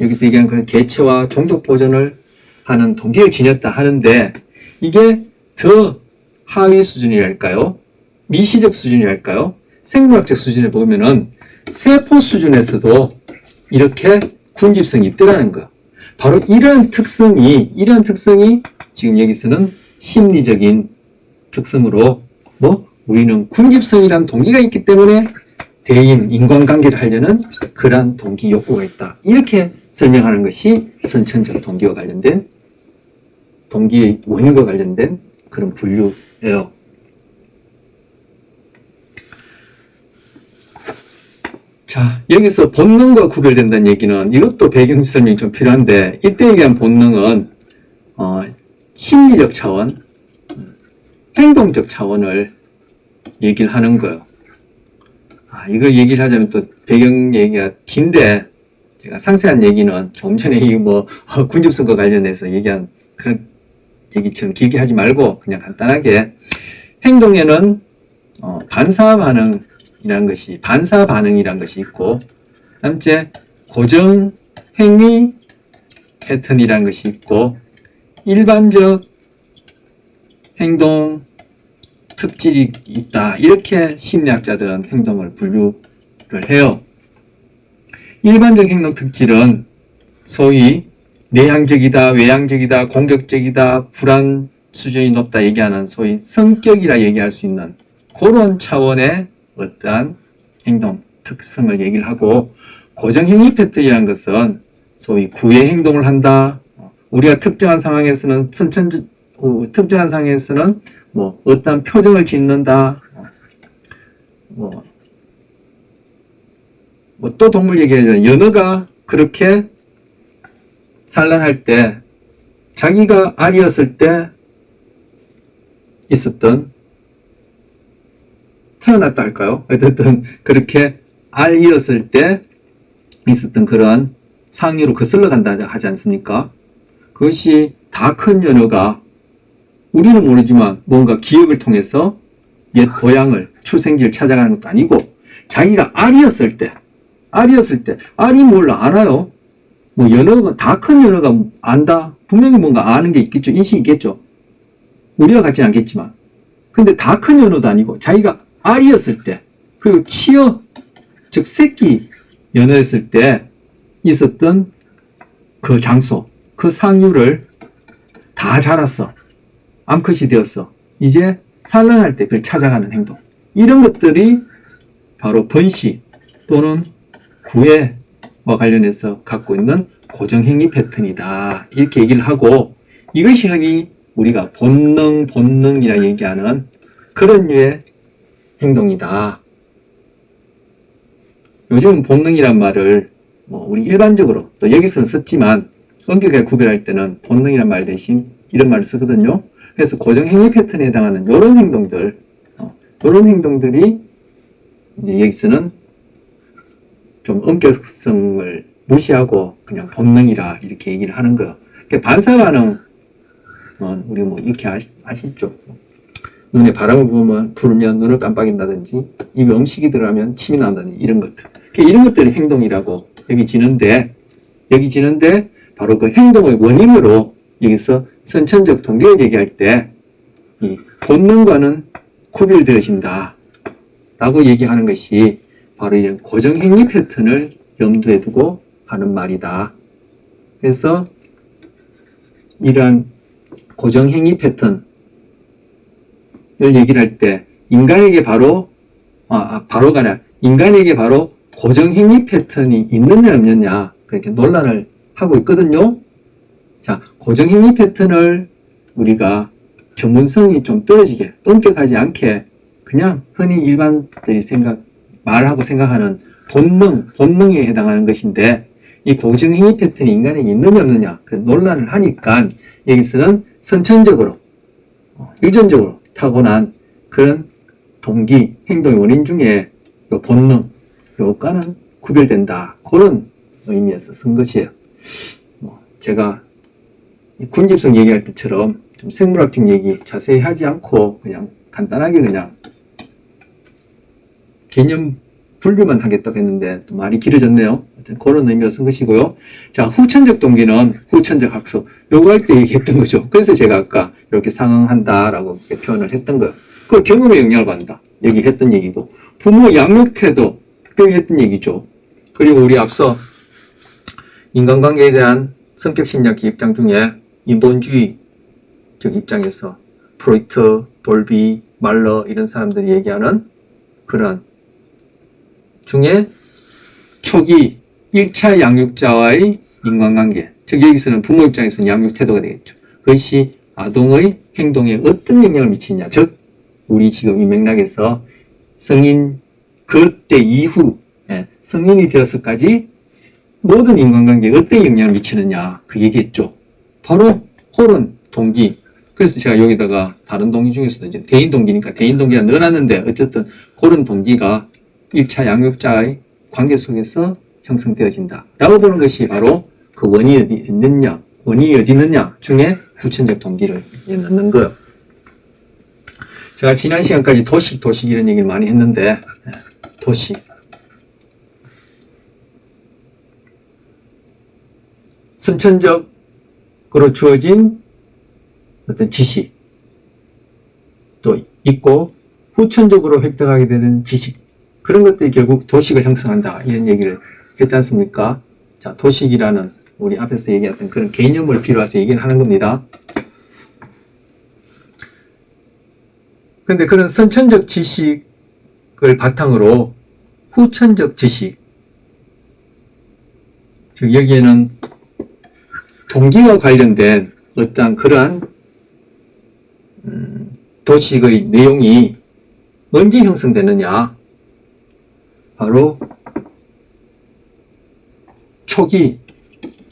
[SPEAKER 1] 여기서 얘기하는 그 개체와 종족 보존을 하는 동기를 지녔다 하는데, 이게 더 하위 수준이랄까요? 미시적 수준이랄까요? 생물학적 수준에 보면은 세포 수준에서도 이렇게 군집성이 있더라는 거. 바로 이러한 특성이 지금 여기서는 심리적인 특성으로 우리는 군집성이라는 동기가 있기 때문에 인간관계를 하려는 그러한 동기 욕구가 있다. 이렇게 설명하는 것이 선천적 동기와 관련된, 동기의 원인과 관련된 그런 분류예요. 자, 여기서 본능과 구별된다는 얘기는 이것도 배경 설명이 좀 필요한데, 이때 얘기한 본능은 심리적 차원, 행동적 차원을 얘기를 하는 거예요. 이거 얘기를 하자면 또 배경 얘기가 긴데, 제가 상세한 얘기는 조금 전에 군집선거 관련해서 얘기한 그런 얘기처럼 길게 하지 말고 그냥 간단하게 행동에는 반사 반응이라는 것이 있고, 다음째 고정 행위 패턴이라는 것이 있고, 일반적 행동 특질이 있다. 이렇게 심리학자들은 행동을 분류를 해요. 일반적 행동 특질은 소위 내향적이다, 외향적이다, 공격적이다, 불안 수준이 높다 얘기하는 소위 성격이라 얘기할 수 있는 그런 차원의 어떠한 행동 특성을 얘기를 하고, 고정행위 패턴이라는 것은 소위 구애 행동을 한다. 우리가 특정한 상황에서는 어떠한 표정을 짓는다. 또 동물 얘기하자면 연어가 그렇게 산란할 때 자기가 알이었을 때 있었던, 태어났다 할까요? 어쨌든 그렇게 알이었을 때 있었던 그런 상류로 거슬러 간다 하지 않습니까? 그것이 다 큰 연어가 우리는 모르지만 뭔가 기억을 통해서 옛 고향을, 출생지를 찾아가는 것도 아니고, 자기가 알이었을 때, 알이 몰라, 알아요? 연어가, 다 큰 연어가 안다? 분명히 뭔가 아는 게 있겠죠. 인식이 있겠죠. 우리와 같지는 않겠지만. 근데 다 큰 연어도 아니고, 자기가 알이었을 때, 그리고 즉 새끼 연어였을 때 있었던 그 장소, 그 상류를 다 자랐어. 암컷이 되었어. 이제 산란할 때 그걸 찾아가는 행동. 이런 것들이 바로 번식 또는 구애와 관련해서 갖고 있는 고정행위 패턴이다. 이렇게 얘기를 하고, 이것이 흔히 우리가 본능이라 얘기하는 그런 류의 행동이다. 요즘 본능이란 말을 우리 일반적으로 또 여기서는 썼지만 엄격하게 구별할 때는 본능이란 말 대신 이런 말을 쓰거든요. 그래서 고정행위 패턴에 해당하는 이런 행동들이 이제 여기서는 좀 엄격성을 무시하고 그냥 본능이라 이렇게 얘기를 하는 거예요. 반사 반응은 우리 이렇게 아시죠? 눈에 바람을 불면 눈을 깜빡인다든지, 입에 음식이 들어가면 침이 나온다든지, 이런 것들. 이런 것들이 행동이라고 여기지는데 바로 그 행동의 원인으로 여기서 선천적 동기를 얘기할 때 이 본능과는 구별되어진다 라고 얘기하는 것이 바로 이런 고정행위 패턴을 염두에 두고 하는 말이다. 그래서 이러한 고정행위 패턴을 얘기를 할 때 인간에게 인간에게 바로 고정행위 패턴이 있느냐 없느냐 그렇게 논란을 하고 있거든요. 자, 고정행위 패턴을 우리가 전문성이 좀 떨어지게, 엄격하지 않게 그냥 흔히 일반들이 말하고 생각하는 본능에 해당하는 것인데, 이 고정행위 패턴이 인간에게 있느냐 없느냐 그 논란을 하니까 여기서는 선천적으로, 유전적으로 타고난 그런 동기, 행동의 원인 중에 요 본능, 요과는 구별된다. 그런 의미에서 쓴 것이에요. 제가 군집성 얘기할 때처럼 좀 생물학적 얘기 자세히 하지 않고 그냥 간단하게 그냥 개념 분류만 하겠다고 했는데 또 말이 길어졌네요. 그런 의미로 쓴 것이고요. 자, 후천적 동기는 후천적 학습. 요거 할 때 얘기했던 거죠. 그래서 제가 아까 이렇게 상응한다라고 이렇게 표현을 했던 거예요. 그 경험에 영향을 받는다. 얘기했던 얘기고. 부모 양육 태도. 특별히 했던 얘기죠. 그리고 우리 앞서 인간관계에 대한 성격 심리학적 입장 중에 인본주의적 입장에서 프로이트, 볼비, 말러 이런 사람들이 얘기하는 그런 중에 초기 1차 양육자와의 인간관계, 즉 여기서는 부모 입장에서는 양육 태도가 되겠죠. 그것이 아동의 행동에 어떤 영향을 미치냐, 즉 우리 지금 이 맥락에서 성인 그때 이후 성인이 되어서까지 모든 인간관계에 어떤 영향을 미치느냐 그 얘기했죠. 바로 그런 동기, 그래서 제가 여기다가 다른 동기 중에서도 이제 대인 동기니까 대인 동기가 넣어놨는데 어쨌든 그런 동기가 1차 양육자의 관계 속에서 형성되어진다 라고 보는 것이 바로 그 원인이 어디 있느냐 중에 후천적 동기를 넣는 거예요. 제가 지난 시간까지 도식 이런 얘기를 많이 했는데 도식 선천적으로 주어진 어떤 지식 또 있고 후천적으로 획득하게 되는 지식 그런 것들이 결국 도식을 형성한다 이런 얘기를 했지 않습니까? 자, 도식이라는 우리 앞에서 얘기했던 그런 개념을 필요해서 얘기를 하는 겁니다. 근데 그런 선천적 지식을 바탕으로 후천적 지식 즉 여기에는 동기와 관련된 어떠한 그러한 도식의 내용이 언제 형성되느냐 바로 초기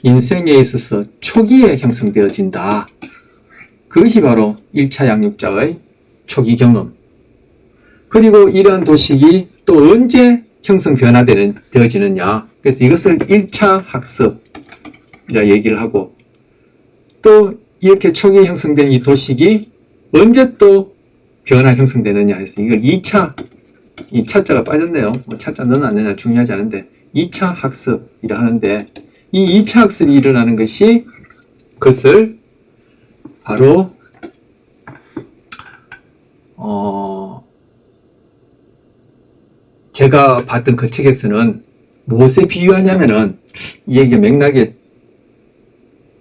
[SPEAKER 1] 인생에 있어서 초기에 형성되어진다. 그것이 바로 1차 양육자의 초기 경험 그리고 이러한 도식이 또 언제 형성 변화되어지느냐 그래서 이것을 1차 학습이라 얘기를 하고 또 이렇게 초기에 형성된 이 도식이 언제 또 변화 형성되느냐 해서 이걸 2차 이 차자가 빠졌네요. 뭐 차자 넣어놨느냐 중요하지 않은데 2차 학습이라 하는데 이 2차 학습이 일어나는 것이 그것을 바로 제가 봤던 그 책에서는 무엇에 비유하냐면은 이 얘기가 맥락에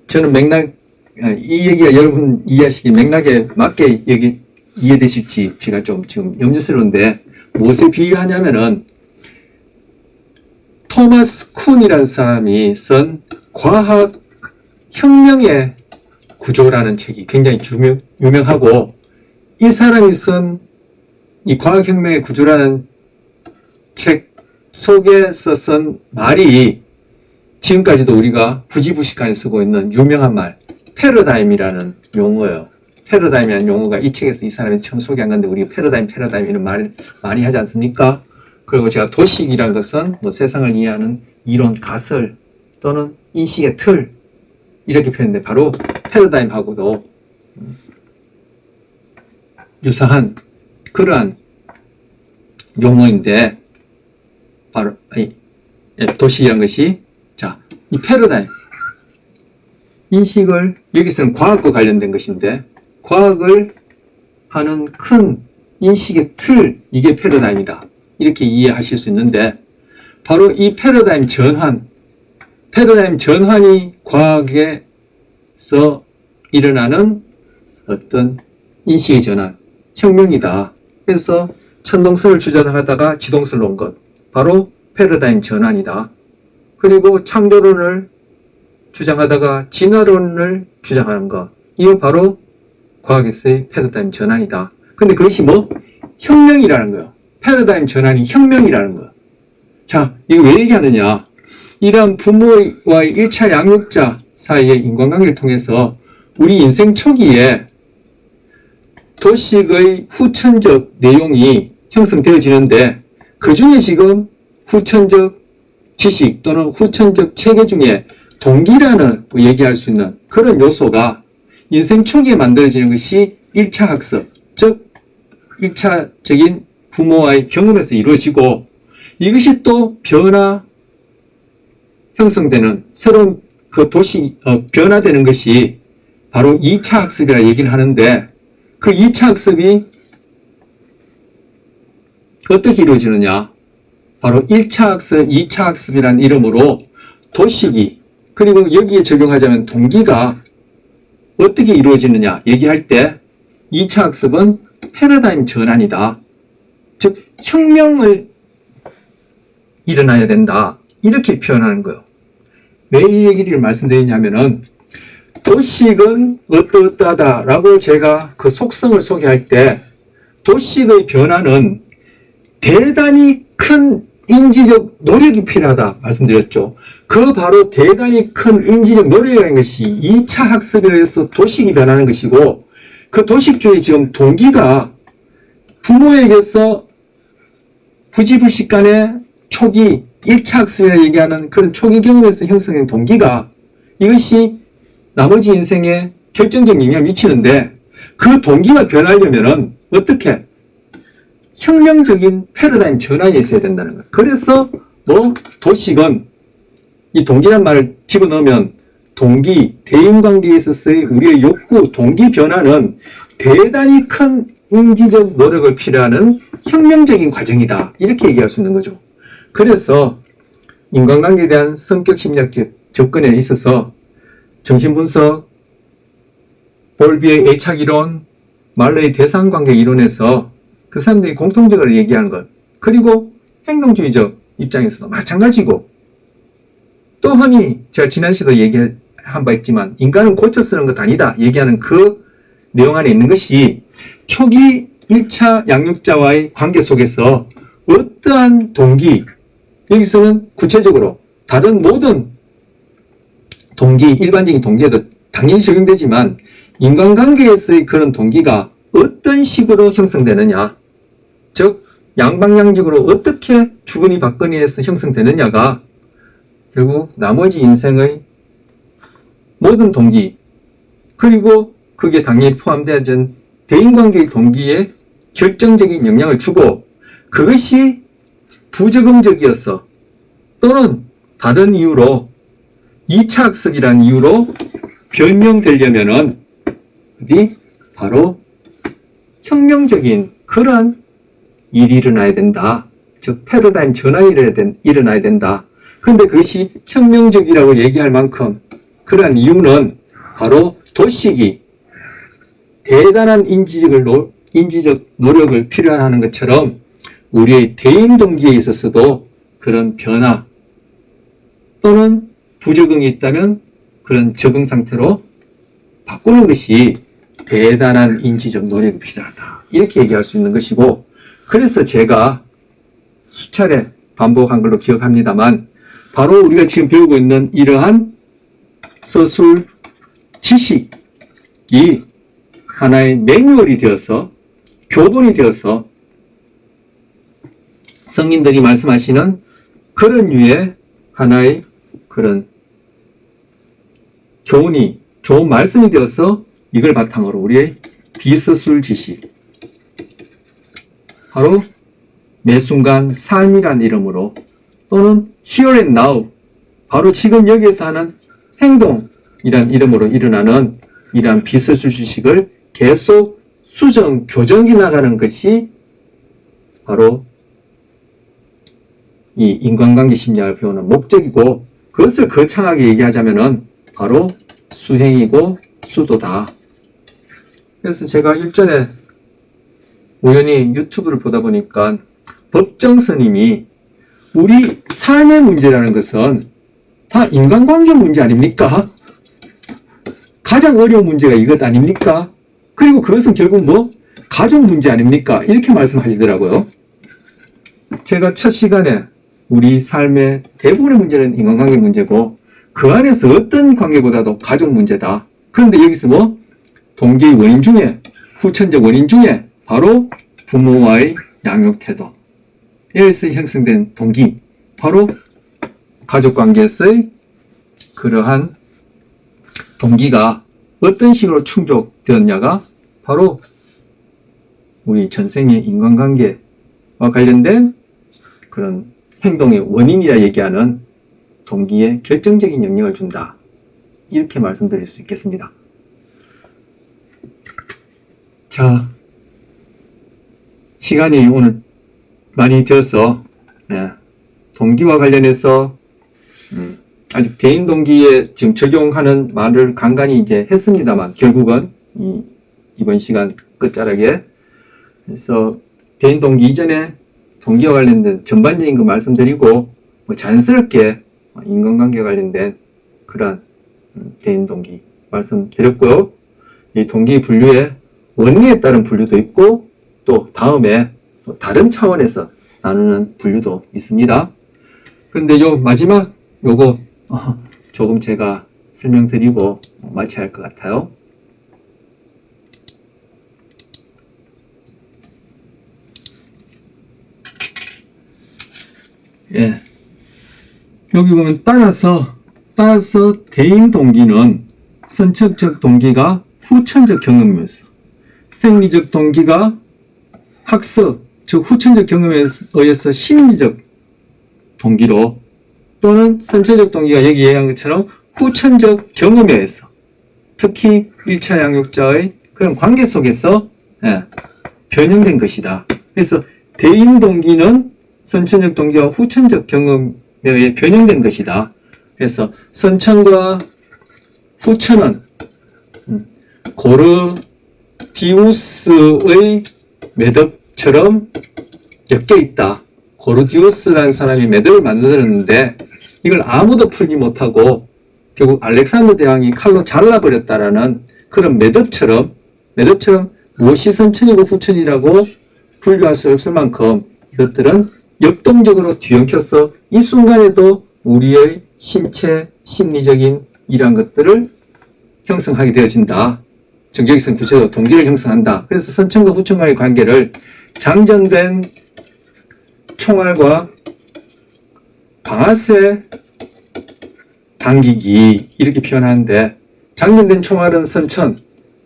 [SPEAKER 1] 저는 이 얘기가 여러분 이해하시기 맥락에 맞게 여기 이해되실지 제가 좀 지금 염려스러운데 무엇에 비유하냐면은 토마스 쿤이라는 사람이 쓴 과학 혁명의 구조라는 책이 굉장히 유명하고 이 사람이 쓴 이 과학 혁명의 구조라는 책 속에서 쓴 말이 지금까지도 우리가 부지부식간에 쓰고 있는 유명한 말 패러다임이라는 용어예요. 패러다임이라는 용어가 이 책에서 이 사람이 처음 소개한 건데 우리가 패러다임 이런 말 많이 하지 않습니까? 그리고 제가 도식이라는 것은 뭐 세상을 이해하는 이론 가설 또는 인식의 틀 이렇게 표현돼 바로 패러다임하고도 유사한 그러한 용어인데 바로 도식이라는 것이 자, 이 패러다임 인식을 여기서는 과학과 관련된 것인데 과학을 하는 큰 인식의 틀 이게 패러다임이다 이렇게 이해하실 수 있는데 바로 이 패러다임 전환이 과학에서 일어나는 어떤 인식의 전환 혁명이다. 그래서 천동설을 주장하다가 지동설로 온 것 바로 패러다임 전환이다. 그리고 창조론을 주장하다가 진화론을 주장하는 것 이거 바로 과학에서의 패러다임 전환이다. 근데 그것이 뭐? 혁명이라는 거예요. 패러다임 전환이 혁명이라는 거예요. 자, 이거 왜 얘기하느냐? 이런 부모와의 1차 양육자 사이의 인간관계를 통해서 우리 인생 초기에 도식의 후천적 내용이 형성되어지는데 그 중에 지금 후천적 지식 또는 후천적 체계 중에 동기라는 얘기할 수 있는 그런 요소가 인생 초기에 만들어지는 것이 1차 학습, 즉 1차적인 부모와의 경험에서 이루어지고 이것이 또 변화 형성되는 새로운 그 변화되는 것이 바로 2차 학습이라 얘기를 하는데 그 2차 학습이 어떻게 이루어지느냐? 바로 1차 학습, 2차 학습이라는 이름으로 도식이 그리고 여기에 적용하자면 동기가 어떻게 이루어지느냐 얘기할 때 2차 학습은 패러다임 전환이다. 즉 혁명을 일어나야 된다. 이렇게 표현하는 거예요. 왜 이 얘기를 말씀드리냐면은 도식은 어떠하다라고 제가 그 속성을 소개할 때 도식의 변화는 대단히 큰 인지적 노력이 필요하다 말씀드렸죠. 그 바로 대단히 큰 인지적 노력이라는 것이 2차 학습에 의해서 도식이 변하는 것이고 그 도식주의 지금 동기가 부모에게서 부지불식 간의 초기 1차 학습이라 얘기하는 그런 초기 경험에서 형성된 동기가 이것이 나머지 인생에 결정적 영향을 미치는데 그 동기가 변하려면은 어떻게? 혁명적인 패러다임 전환이 있어야 된다는 거예요. 그래서 뭐 도식은 이 동기란 말을 집어넣으면 동기, 대인관계에 있어서의 우리의 욕구, 동기 변화는 대단히 큰 인지적 노력을 필요하는 혁명적인 과정이다. 이렇게 얘기할 수 있는 거죠. 그래서 인간관계에 대한 성격심리학적 접근에 있어서 정신분석, 볼비의 애착이론, 말러의 대상관계 이론에서 그 사람들이 공통적으로 얘기하는 것, 그리고 행동주의적 입장에서도 마찬가지고, 또 흔히 제가 지난 시도 얘기한 바 있지만 인간은 고쳐 쓰는 것 아니다 얘기하는 그 내용 안에 있는 것이 초기 1차 양육자와의 관계 속에서 어떠한 동기, 여기서는 구체적으로 다른 모든 동기, 일반적인 동기에도 당연히 적용되지만 인간관계에서의 그런 동기가 어떤 식으로 형성되느냐, 즉 양방향적으로 어떻게 주거니 받거니 해서 형성되느냐가 결국 나머지 인생의 모든 동기, 그리고 그게 당연히 포함되어진 대인관계의 동기에 결정적인 영향을 주고, 그것이 부적응적이어서 또는 다른 이유로 2차 학습이라는 이유로 변형되려면은 바로 혁명적인 그런 일이 일어나야 된다. 즉 패러다임 전환이 일어나야 된다. 그런데 그것이 혁명적이라고 얘기할 만큼 그러한 이유는 바로 도식이 대단한 인지적 노력을 필요하는 것처럼 우리의 대인 동기에 있어서도 그런 변화 또는 부적응이 있다면 그런 적응 상태로 바꾸는 것이 대단한 인지적 노력이 필요하다. 이렇게 얘기할 수 있는 것이고, 그래서 제가 수차례 반복한 걸로 기억합니다만 바로 우리가 지금 배우고 있는 이러한 서술 지식이 하나의 매뉴얼이 되어서 교본이 되어서 성인들이 말씀하시는 그런 류의 하나의 그런 교훈이 좋은 말씀이 되어서 이걸 바탕으로 우리의 비서술 지식, 바로 매 순간 삶이란 이름으로 또는 here and now, 바로 지금 여기에서 하는 행동이란 이름으로 일어나는 이러한 비서술 지식을 계속 수정, 교정해 나가는 것이 바로 이 인간관계 심리학을 배우는 목적이고, 그것을 거창하게 얘기하자면은 바로 수행이고 수도다. 그래서 제가 일전에 우연히 유튜브를 보다 보니까 법정 스님이 우리 삶의 문제라는 것은 다 인간관계 문제 아닙니까? 가장 어려운 문제가 이것 아닙니까? 그리고 그것은 결국 뭐 가족 문제 아닙니까? 이렇게 말씀하시더라고요. 제가 첫 시간에 우리 삶의 대부분의 문제는 인간관계 문제고 그 안에서 어떤 관계보다도 가족 문제다. 그런데 여기서 뭐 동기의 원인 중에, 후천적 원인 중에 바로 부모와의 양육 태도, 여기서 형성된 동기, 바로 가족관계에서의 그러한 동기가 어떤 식으로 충족되었냐가 바로 우리 전생의 인간관계와 관련된 그런 행동의 원인이라 얘기하는 동기에 결정적인 영향을 준다. 이렇게 말씀드릴 수 있겠습니다. 자, 시간이 오늘 많이 되어서 동기와 관련해서 아직 대인 동기에 지금 적용하는 말을 간간히 이제 했습니다만 결국은 이번 시간 끝자락에 그래서 대인 동기 이전에 동기와 관련된 전반적인 거 말씀드리고 뭐 자연스럽게 인간관계 관련된 그런 대인 동기 말씀드렸고요. 이 동기 분류에 원리에 따른 분류도 있고 또 다음에 또 다른 차원에서 나누는 분류도 있습니다. 그런데 요 마지막 요거 조금 제가 설명드리고 마쳐야 할 것 같아요. 예. 여기 보면 따라서 대인 동기는 선천적 동기가 후천적 경험이었어. 생리적 동기가 학습, 즉 후천적 경험에 의해서 심리적 동기로 또는 선천적 동기가 여기 얘기한 것처럼 후천적 경험에 의해서 특히 1차 양육자의 그런 관계 속에서 변형된 것이다. 그래서 대인 동기는 선천적 동기와 후천적 경험에 의해 변형된 것이다. 그래서 선천과 후천은 고르디우스의 매듭처럼 엮여 있다. 고르디우스라는 사람이 매듭을 만들었는데 이걸 아무도 풀지 못하고 결국 알렉산더 대왕이 칼로 잘라버렸다라는 그런 매듭처럼 무엇이 선천이고 후천이라고 분류할 수 없을 만큼 이것들은 역동적으로 뒤엉켜서 이 순간에도 우리의 신체, 심리적인 이러한 것들을 형성하게 되어진다. 정적성 구체적으로 동기를 형성한다. 그래서 선천과 후천과의 관계를 장전된 총알과 방아쇠 당기기 이렇게 표현하는데 장전된 총알은 선천,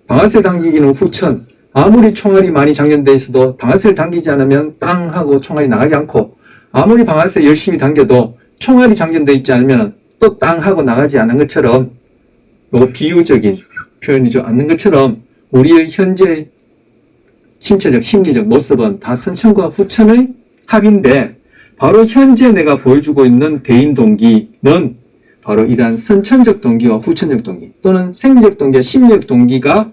[SPEAKER 1] 방아쇠 당기기는 후천. 아무리 총알이 많이 장전되어 있어도 방아쇠를 당기지 않으면 땅 하고 총알이 나가지 않고 아무리 방아쇠 열심히 당겨도 총알이 장전되어 있지 않으면 또 땅 하고 나가지 않은 것처럼 비유적인 표현이죠. 않는 것처럼 우리의 현재 신체적, 심리적 모습은 다 선천과 후천의 합인데 바로 현재 내가 보여주고 있는 대인 동기는 바로 이러한 선천적 동기와 후천적 동기 또는 생리적 동기와 심리적 동기가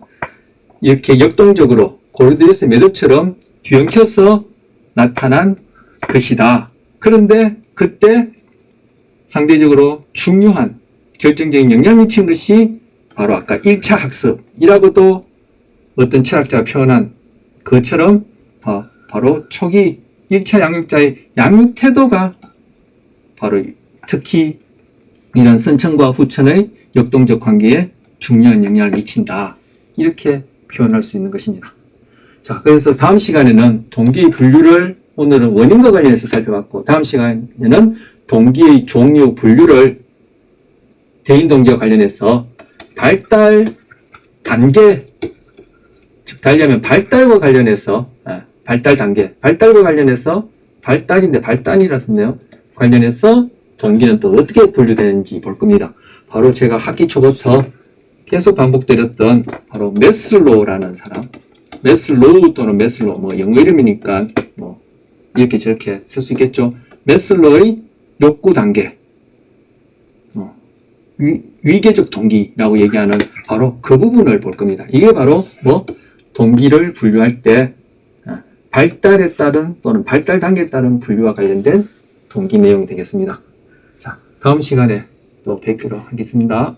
[SPEAKER 1] 이렇게 역동적으로 고르디우스 매듭처럼 뒤엉켜서 나타난 것이다. 그런데 그때 상대적으로 중요한 결정적인 영향을 미친 것이 바로 아까 1차 학습이라고도 어떤 철학자가 표현한 그것처럼 바로 초기 1차 양육자의 양육 태도가 바로 특히 이런 선천과 후천의 역동적 관계에 중요한 영향을 미친다. 이렇게 표현할 수 있는 것입니다. 자, 그래서 다음 시간에는 동기의 분류를 오늘은 원인과 관련해서 살펴봤고 다음 시간에는 동기의 종류, 분류를 대인 동기와 관련해서 발달 단계, 즉 달리하면 발달과 관련해서 발달 단계, 발달과 관련해서 발달인데 발단이라 썼네요. 관련해서 동기는 또 어떻게 분류되는지 볼 겁니다. 바로 제가 학기 초부터 계속 반복드렸던 바로 메슬로우라는 사람, 메슬로우 또는 메슬로우, 뭐 영어 이름이니까 뭐 이렇게 저렇게 쓸 수 있겠죠. 메슬로우의 욕구 단계, 위계적 동기라고 얘기하는 바로 그 부분을 볼 겁니다. 이게 바로 동기를 분류할 때 발달에 따른 또는 발달 단계에 따른 분류와 관련된 동기 내용이 되겠습니다. 자, 다음 시간에 또 뵙기로 하겠습니다.